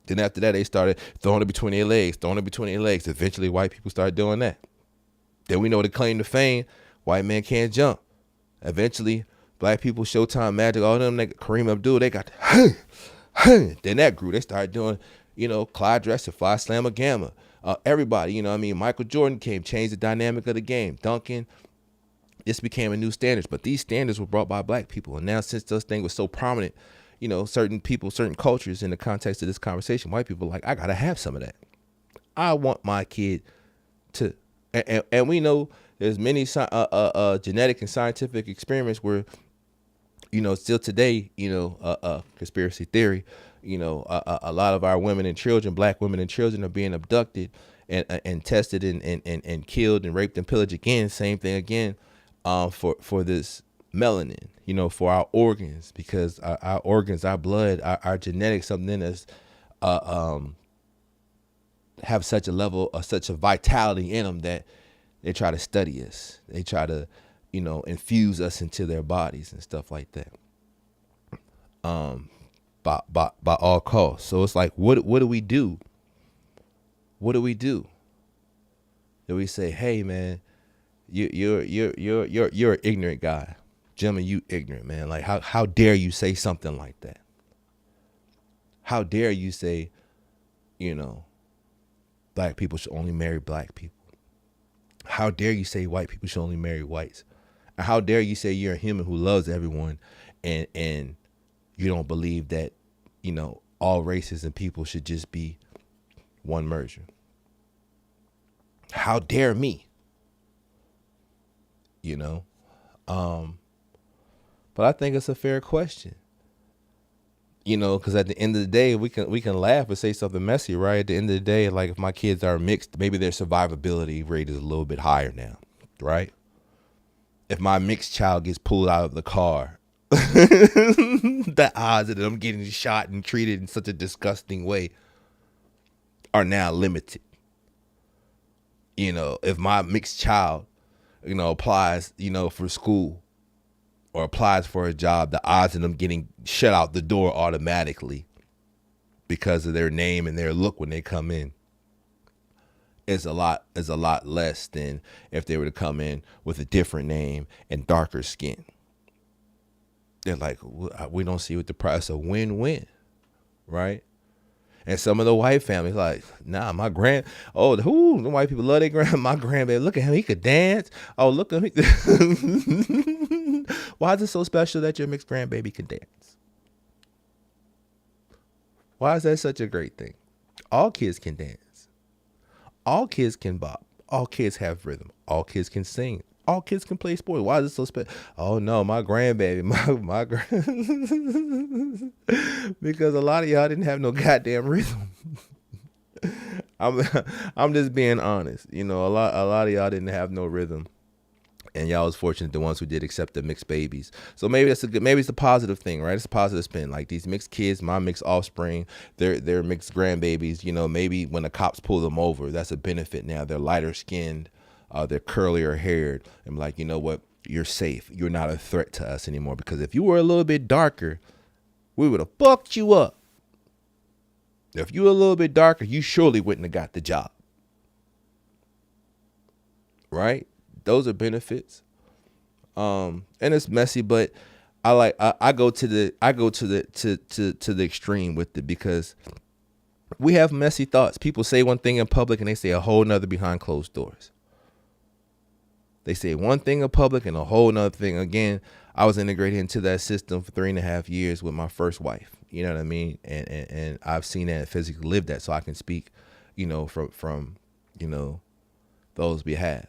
Then after that, they started throwing it between their legs. Eventually, white people started doing that. Then we know the claim to fame, white man can't jump. Eventually, black people, Showtime, Magic, all them, Kareem Abdul, they got, then that grew. They started doing, Clyde Drexler, Fly Slammer Gamma. Everybody, Michael Jordan changed the dynamic of the game. Duncan, this became a new standard. But these standards were brought by black people. And now, since this thing was so prominent, certain people, certain cultures in the context of this conversation, white people are like, I got to have some of that. I want my kid to, and we know there's many genetic and scientific experiments where, still today, conspiracy theory, a lot of our women and children, black women and children, are being abducted and tested and killed and raped and pillaged again. Same thing again, for this melanin, for our organs, because our organs, our blood, our genetics, something in us, have such a level of such a vitality in them that they try to study us. They try to, infuse us into their bodies and stuff like that. By all costs. So it's like, what do we do? What do we do? Do we say, hey man, you're an ignorant guy. Gemma, you ignorant, man. Like, how dare you say something like that? How dare you say, black people should only marry black people? How dare you say white people should only marry whites? And how dare you say you're a human who loves everyone and you don't believe that, all races and people should just be one merger. How dare me? You know? But I think it's a fair question. You know, because at the end of the day, we can laugh and say something messy, right? At the end of the day, like if my kids are mixed, maybe their survivability rate is a little bit higher now, right? If my mixed child gets pulled out of the car, the odds of them getting shot and treated in such a disgusting way are now limited. You know, if my mixed child, you know, applies, you know, for school or applies for a job, the odds of them getting shut out the door automatically because of their name and their look when they come in is a lot less than if they were to come in with a different name and darker skin. They're like, we don't see what the price of win-win, right? And some of the white families like, nah, the white people love their my grandbaby. Look at him, he could dance. Oh, look at him. Why is it so special that your mixed grandbaby can dance? Why is that such a great thing? All kids can dance. All kids can bop. All kids have rhythm. All kids can sing. All kids can play sports. Why is it so special? Oh no, my grandbaby, because a lot of y'all didn't have no goddamn rhythm. I'm just being honest. You know, a lot of y'all didn't have no rhythm, and y'all was fortunate the ones who did accept the mixed babies. So maybe maybe it's a positive thing, right? It's a positive spin. Like these mixed kids, my mixed offspring, they're mixed grandbabies. You know, maybe when the cops pull them over, that's a benefit. Now they're lighter skinned. They're curlier haired. I'm like, you know what? You're safe. You're not a threat to us anymore. Because if you were a little bit darker, we would have fucked you up. If you were a little bit darker, you surely wouldn't have got the job. Right? Those are benefits. And it's messy, but I go to the extreme with it because we have messy thoughts. People say one thing in public and they say a whole nother behind closed doors. They say one thing in public and a whole nother thing. Again, I was integrated into that system for 3.5 years with my first wife. You know what I mean? And I've seen that and physically lived that, so I can speak, you know, from you know, those behalves.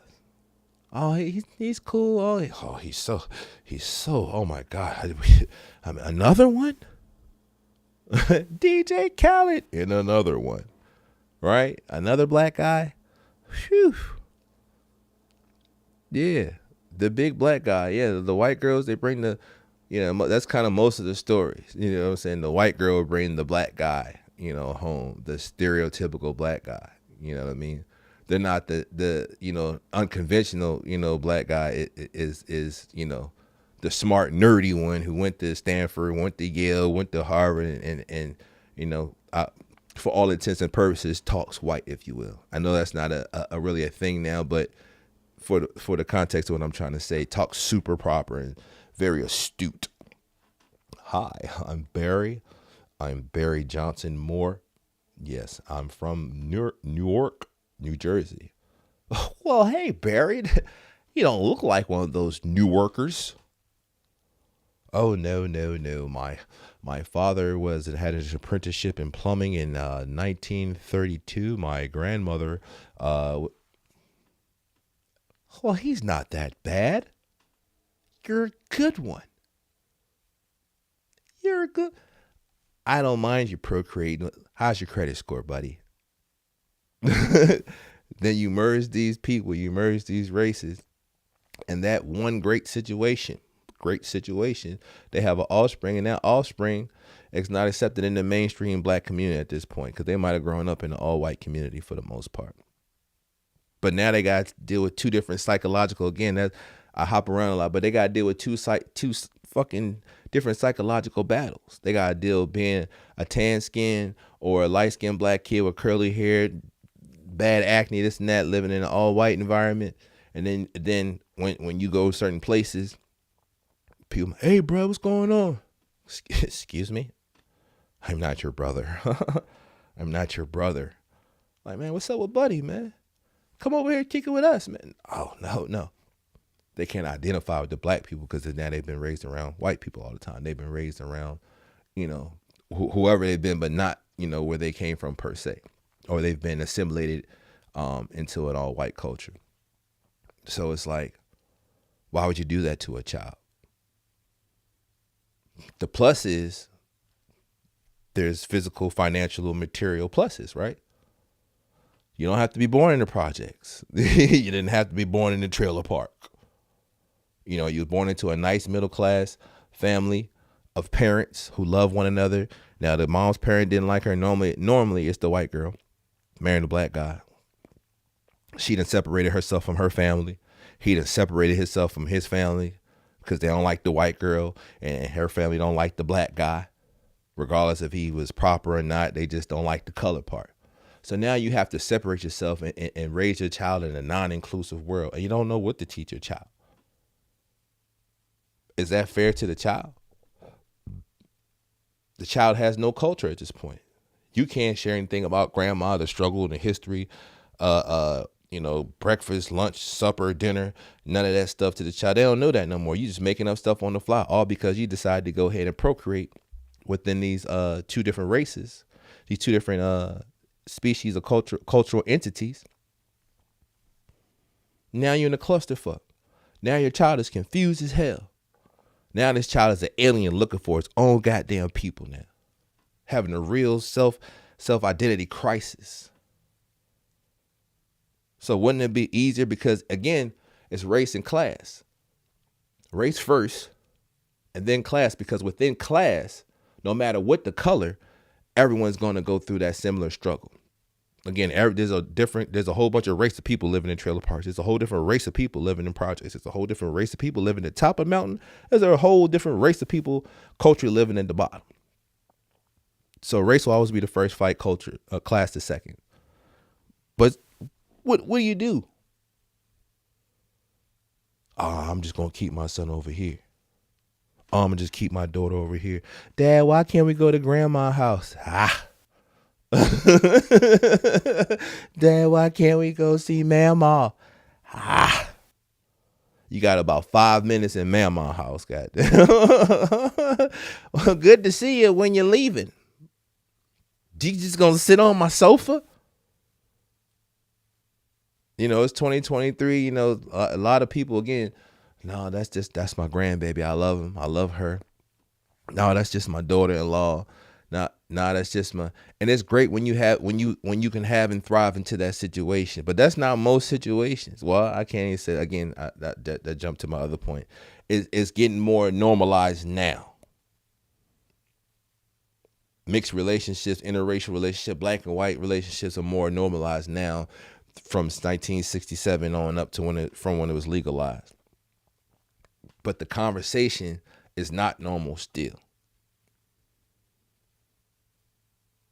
Oh, he's cool. Oh, he's so. Oh my God, another one. DJ Khaled and another one, right? Another black guy. Phew. Yeah, the big black guy. Yeah, the white girls, they bring the, you know, that's kind of most of the stories. You know what I'm saying? The white girl will bring the black guy, you know, home, the stereotypical black guy. You know what I mean? They're not the you know, unconventional, you know, black guy is, you know, the smart, nerdy one who went to Stanford, went to Yale, went to Harvard, and you know, for all intents and purposes, talks white, if you will. I know that's not a really a thing now, but for the context of what I'm trying to say, talk super proper and very astute. Hi, I'm Barry. I'm Barry Johnson Moore. Yes, I'm from Newark, New Jersey. Well, hey, Barry, you don't look like one of those New Workers. Oh, no. My father had his apprenticeship in plumbing in 1932. My grandmother well, he's not that bad. You're a good one. You're a good. I don't mind you procreating. How's your credit score, buddy? Then you merge these people, you merge these races, and that one great situation, they have an offspring, and that offspring is not accepted in the mainstream black community at this point because they might have grown up in an all-white community for the most part. But now they got to deal with two different psychological. Again, that I hop around a lot, but they got to deal with two fucking different psychological battles. They got to deal with being a tan skin or a light skinned black kid with curly hair, bad acne, this and that, living in an all white environment. And then when you go certain places, people, hey bro, what's going on? Excuse me, I'm not your brother. I'm not your brother. Like, man, what's up with buddy, man? Come over here, kick it with us, man. Oh, no. They can't identify with the black people because now they've been raised around white people all the time. They've been raised around, you know, whoever they've been, but not, you know, where they came from per se. or they've been assimilated into an all white culture. So it's like, why would you do that to a child? The plus is there's physical, financial, material pluses, right? You don't have to be born in the projects. You didn't have to be born in the trailer park. You know, you were born into a nice middle class family of parents who love one another. Now, the mom's parent didn't like her. Normally it's the white girl marrying the black guy. She done separated herself from her family. He done separated himself from his family because they don't like the white girl, and her family don't like the black guy. Regardless if he was proper or not, they just don't like the color part. So now you have to separate yourself and raise your child in a non-inclusive world, and you don't know what to teach your child. Is that fair to the child? The child has no culture at this point. You can't share anything about grandma, the struggle, the history, breakfast, lunch, supper, dinner, none of that stuff to the child. They don't know that no more. You just making up stuff on the fly, all because you decided to go ahead and procreate within these two different races, these two different species of cultural entities. Now you're in a clusterfuck. Now your child is confused as hell. Now this child is an alien looking for its own goddamn people now. Having a real self-identity crisis. So wouldn't it be easier? Because again, it's race and class. Race first and then class, because within class, no matter what the color, everyone's going to go through that similar struggle. Again, there's a whole bunch of race of people living in trailer parks. There's a whole different race of people living in projects. There's a whole different race of people living at the top of the mountain. There's a whole different race of people culturally living at the bottom. So race will always be the first fight, culture, class the second. But what do you do? I'm just going to keep my son over here. I'm going to just keep my daughter over here. Dad, why can't we go to grandma's house? Dad, why can't we go see Mama? You got about 5 minutes in Mama's house, goddamn. Well, good to see you when you're leaving. You just gonna sit on my sofa? You know, it's 2023. You know, a lot of people, again, no, that's my grandbaby. I love him. I love her. No, that's just my daughter-in-law. No, that's just my, and it's great when you can have and thrive into that situation, but that's not most situations. Well, I can't even say again, that jumped to my other point. It's getting more normalized now. Mixed relationships, interracial relationships, black and white relationships are more normalized now from 1967 on up to when it was legalized. But the conversation is not normal still.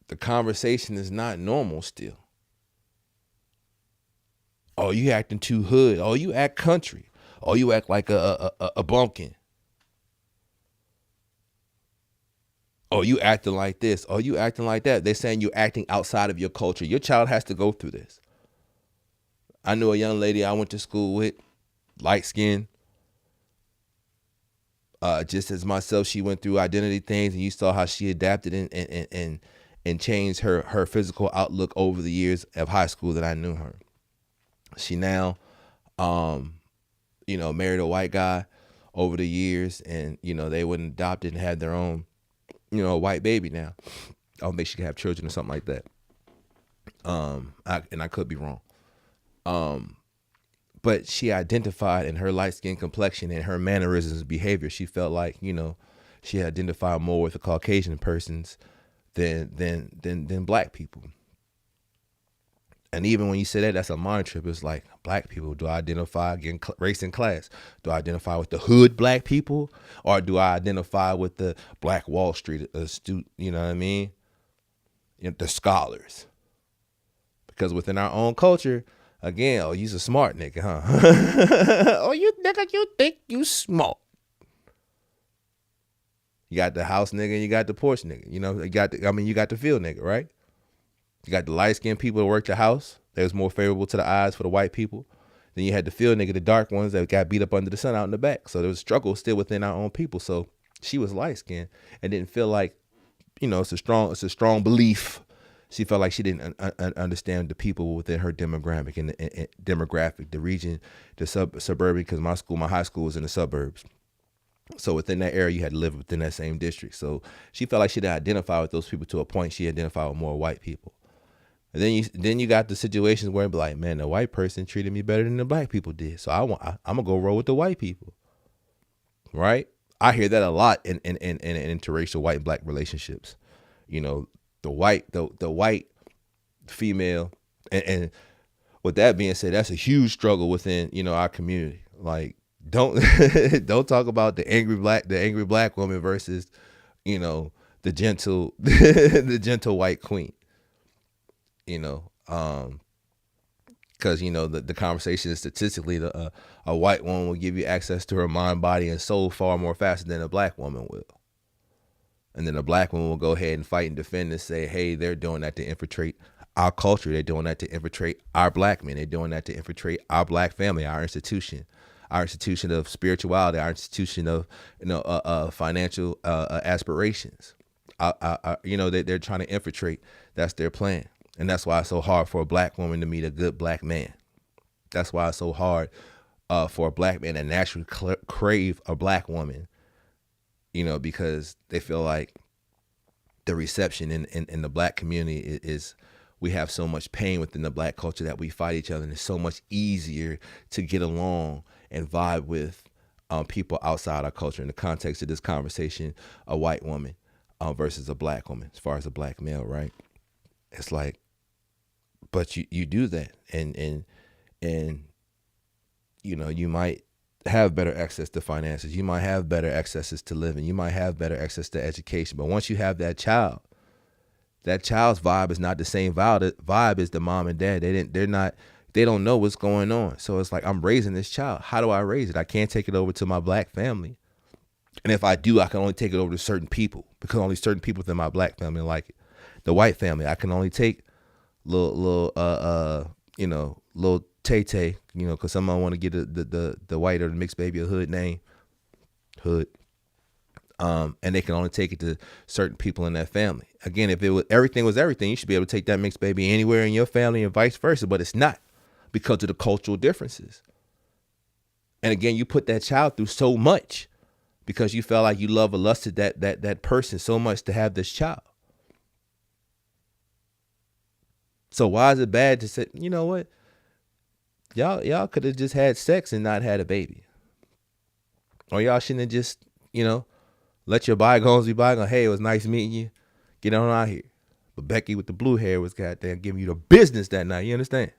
The conversation is not normal still. Oh, you acting too hood. Oh, you act country. Oh, you act like a bumpkin. Oh, you acting like this. Oh, you acting like that. They're saying you're acting outside of your culture. Your child has to go through this. I knew a young lady I went to school with, light skin. Just as myself, she went through identity things, and you saw how she adapted and changed her physical outlook over the years of high school that I knew her. She now, married a white guy over the years, and, they went and adopted and had their own, white baby now. I don't think she could have children or something like that. I could be wrong. But she identified in her light skin complexion and her mannerisms and behavior. She felt like, she identified more with the Caucasian persons than black people. And even when you say that, that's a mind trip. It's like, black people, do I identify, again, race and class? Do I identify with the hood black people? Or do I identify with the Black Wall Street astute, you know what I mean? The scholars. Because within our own culture, again, oh, you's a smart nigga, huh? Oh, you nigga, you think you smart. You got the house nigga and you got the porch nigga. You got the field nigga, right? You got the light-skinned people that work the house. That was more favorable to the eyes for the white people. Then you had the field nigga, the dark ones that got beat up under the sun out in the back. So there was struggle still within our own people. So she was light-skinned and didn't feel like, it's a strong belief She felt like she didn't understand the people within her demographic and demographic, the region, the suburban. Because my high school was in the suburbs. So within that area, you had to live within that same district. So she felt like she didn't identify with those people to a point. She identified with more white people. And then you got the situations where it be like, man, the white person treated me better than the black people did. So I'm gonna go roll with the white people, right? I hear that a lot in interracial white and black relationships. You know, the white female, and with that being said, that's a huge struggle within our community. Like, don't don't talk about the angry black woman versus the gentle the gentle white queen. Because the conversation is statistically a white woman will give you access to her mind, body, and soul far more faster than a black woman will. And then a black woman will go ahead and fight and defend and say, hey, they're doing that to infiltrate our culture. They're doing that to infiltrate our black men. They're doing that to infiltrate our black family, our institution of spirituality, our institution of financial aspirations. They're trying to infiltrate. That's their plan. And that's why it's so hard for a black woman to meet a good black man. That's why it's so hard for a black man to naturally crave a black woman, because they feel like the reception in the black community is we have so much pain within the black culture that we fight each other, and it's so much easier to get along and vibe with people outside our culture. In the context of this conversation, a white woman versus a black woman, as far as a black male, right? It's like, but you do that, and you might have better access to finances. You might have better accesses to living. You might have better access to education. But once you have that child's vibe is not the same vibe as the mom and dad. They don't know what's going on. So it's like, I'm raising this child. How do I raise it? I can't take it over to my black family. And if I do, I can only take it over to certain people, because only certain people within my black family like it. The white family, I can only take little Tay-Tay, because someone want to get the white or the mixed baby a hood name. Hood. And they can only take it to certain people in that family. Again, if everything was everything, you should be able to take that mixed baby anywhere in your family and vice versa, but it's not, because of the cultural differences. And again, you put that child through so much because you felt like you love or lusted that person so much to have this child. So why is it bad to say, you know what? Y'all could have just had sex and not had a baby. Or y'all shouldn't have just, let your bygones be bygones. Hey, it was nice meeting you. Get on out here. But Becky with the blue hair was goddamn giving you the business that night. You understand?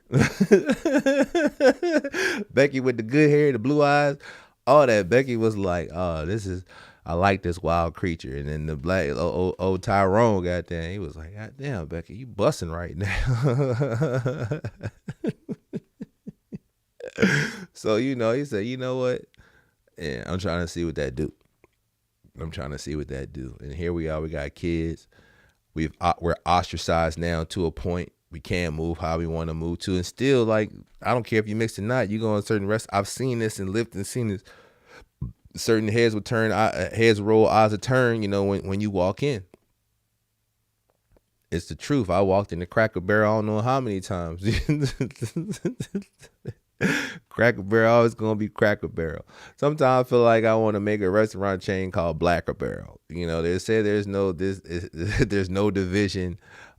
Becky with the good hair, the blue eyes, all that. Becky was like, oh, I like this wild creature. And then the black old Tyrone, goddamn, he was like, goddamn, Becky, you busting right now. So, he said, you know what? Yeah, I'm trying to see what that do. And here we are. We got kids. We're ostracized now to a point. We can't move how we want to move to. And still, like, I don't care if you mix or not. You go on certain rest. I've seen this and lived and seen this. Certain heads would turn, heads roll, eyes would turn, when you walk in. It's the truth. I walked in the Cracker Barrel I don't know how many times. Cracker Barrel always gonna be Cracker Barrel. Sometimes I feel like I want to make a restaurant chain called Blacker Barrel. They say there's no division.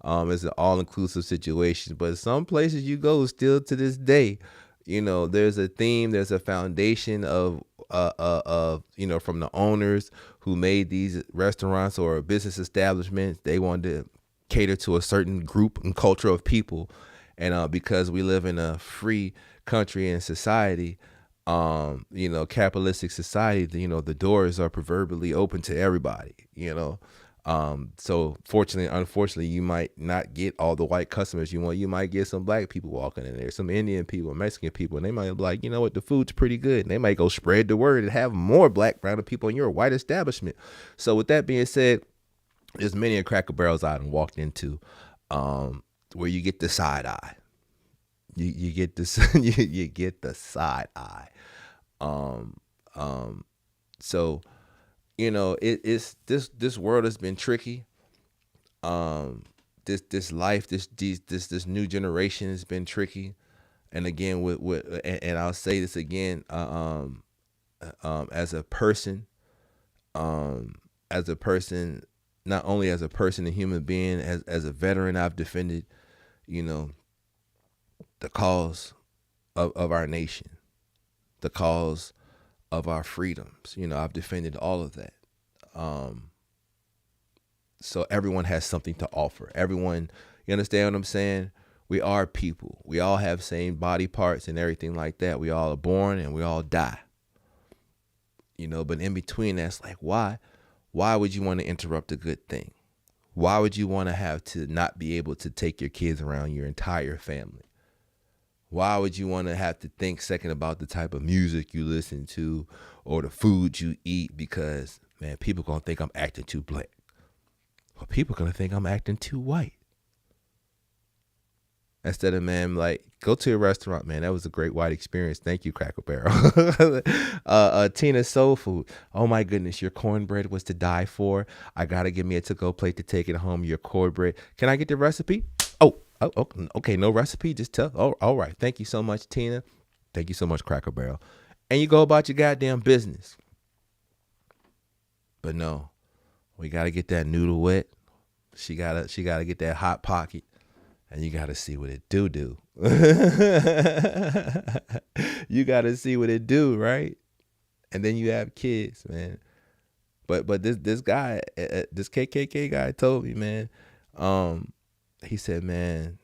It's an all-inclusive situation. But some places you go still to this day, there's a theme, there's a foundation of from the owners who made these restaurants or business establishments. They wanted to cater to a certain group and culture of people, and because we live in a free country and society, capitalistic society, the doors are proverbially open to everybody. So unfortunately, you might not get all the white customers you want. You might get some black people walking in there, some Indian people, Mexican people, and they might be like, the food's pretty good. And they might go spread the word and have more black, brown people in your white establishment. So with that being said, there's many a Cracker Barrels I done walked into, where you get the side eye. You get this, you get the side eye. So, it's this world has been tricky. this life, this new generation has been tricky. And again, and I'll say this again, as a person, um, as a person, not only as a person, a human being, as a veteran, I've defended, you know, the cause of our nation, the cause of our freedoms. You know, I've defended all of that. Um, so everyone has something to offer. Everyone, you understand what I'm saying? We are people. We all have same body parts and everything like that. We all are born and we all die. You know, but in between that's like, why? Why would you want to interrupt a good thing? Why would you want to have to not be able to take your kids around your entire family? Why would you want to have to think second about the type of music you listen to or the food you eat? Because, man, people going to think I'm acting too black. Or people going to think I'm acting too white. Instead of, man, like, go to a restaurant, man. That was a great white experience. Thank you, Cracker Barrel. Tina's Soul Food. Oh, my goodness. Your cornbread was to die for. I got to give me a to-go plate to take it home. Your cornbread. Can I get the recipe? Oh, okay. No recipe. Just tell. Oh, all right. Thank you so much, Tina. Thank you so much, Cracker Barrel. And you go about your goddamn business. But no, we got to get that noodle wet. She gotta get that hot pocket. And you got to see what it do. You got to see what it do, right? And then you have kids, man. But this guy, this KKK guy told me, man, he said, man,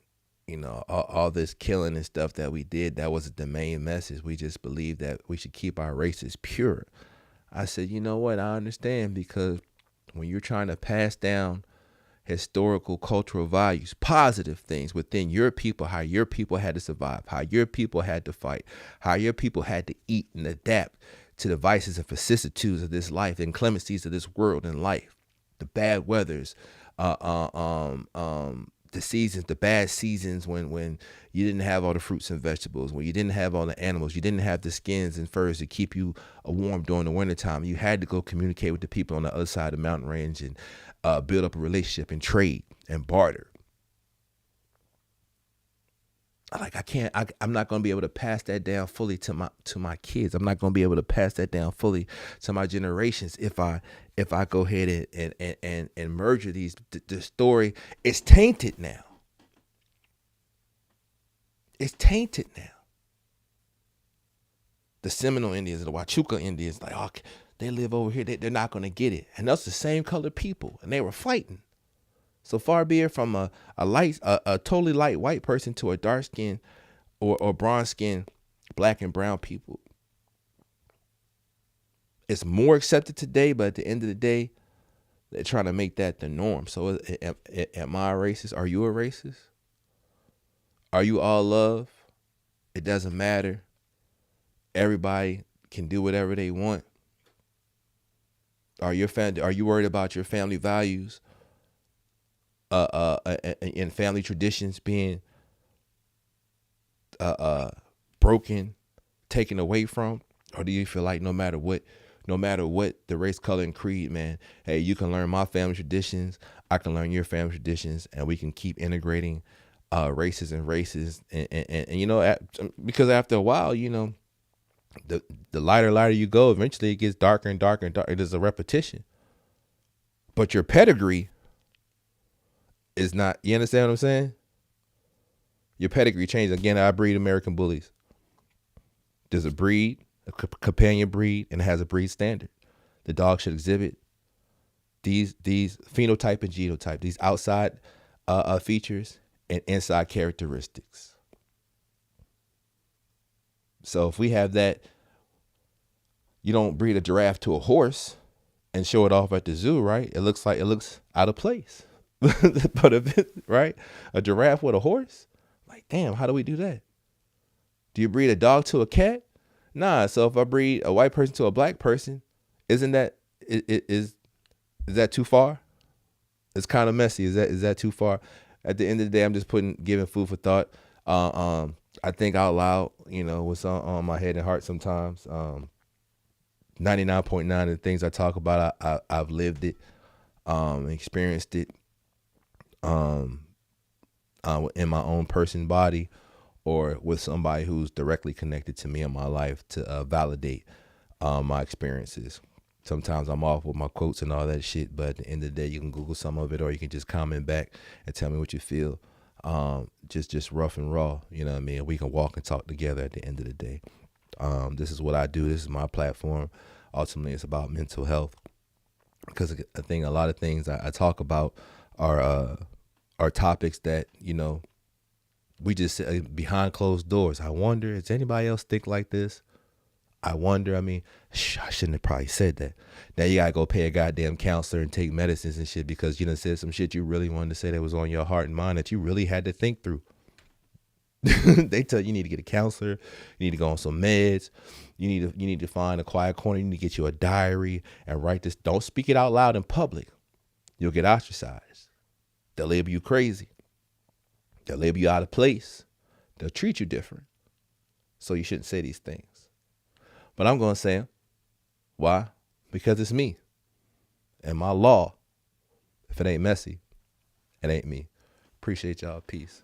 you know, all this killing and stuff that we did, that wasn't the main message. We just believed that we should keep our races pure. I said, you know what? I understand, because when you're trying to pass down historical cultural values, positive things within your people, how your people had to survive, how your people had to fight, how your people had to eat and adapt to the vices and vicissitudes of this life, the inclemencies of this world and life, the bad weathers, the seasons, the bad seasons when you didn't have all the fruits and vegetables, when you didn't have all the animals, you didn't have the skins and furs to keep you warm during the wintertime. You had to go communicate with the people on the other side of the mountain range and build up a relationship and trade and barter. Like, I'm not going to be able to pass that down fully to my kids. I'm not going to be able to pass that down fully to my generations if I go ahead and merge these. The story is tainted now. It's tainted now. The Seminole Indians, the Huachuca Indians, like, oh, they live over here. They're not going to get it. And that's the same colored people, and they were fighting. So far be it from a totally light white person to a dark skinned or bronze skinned black and brown people. It's more accepted today, but at the end of the day, they're trying to make that the norm. So am I a racist? Are you a racist? Are you all love? It doesn't matter. Everybody can do whatever they want. Are you worried about your family values? And family traditions being broken, taken away from? Or do you feel like no matter what the race, color, and creed, man, hey, you can learn my family traditions, I can learn your family traditions, and we can keep integrating races and you know, because after a while, you know, the lighter you go, eventually it gets darker and darker and darker. It is a repetition. But your pedigree is not, you understand what I'm saying? Your pedigree changes. Again, I breed American bullies. There's a breed, a companion breed, and it has a breed standard. The dog should exhibit these phenotype and genotype, these outside features and inside characteristics. So if we have that, you don't breed a giraffe to a horse and show it off at the zoo, right? It looks out of place. But right, a giraffe with a horse, like, damn, how do we do that? Do you breed a dog to a cat? Nah. So if I breed a white person to a black person, isn't that is that too far? It's kind of messy. Is that too far? At the end of the day, I'm just giving food for thought. I think out loud, you know, what's on my head and heart sometimes. 99.9 of the things I talk about, I've lived it, experienced it. in my own person body, or with somebody who's directly connected to me in my life to validate my experiences. Sometimes I'm off with my quotes and all that shit, but at the end of the day, you can Google some of it, or you can just comment back and tell me what you feel. Just rough and raw, you know what I mean? We can walk and talk together at the end of the day. This is what I do. This is my platform. Ultimately, it's about mental health, because I think a lot of things I talk about are topics that, you know, we just say behind closed doors. I wonder, does anybody else think like this? I wonder. I mean, I shouldn't have probably said that. Now you gotta go pay a goddamn counselor and take medicines and shit because you done said some shit you really wanted to say that was on your heart and mind that you really had to think through. They tell you need to get a counselor, you need to go on some meds, you need to find a quiet corner, you need to get you a diary and write this. Don't speak it out loud in public. You'll get ostracized. They'll label you crazy. They'll label you out of place. They'll treat you different. So you shouldn't say these things. But I'm going to say them. Why? Because it's me. And my law, if it ain't messy, it ain't me. Appreciate y'all. Peace.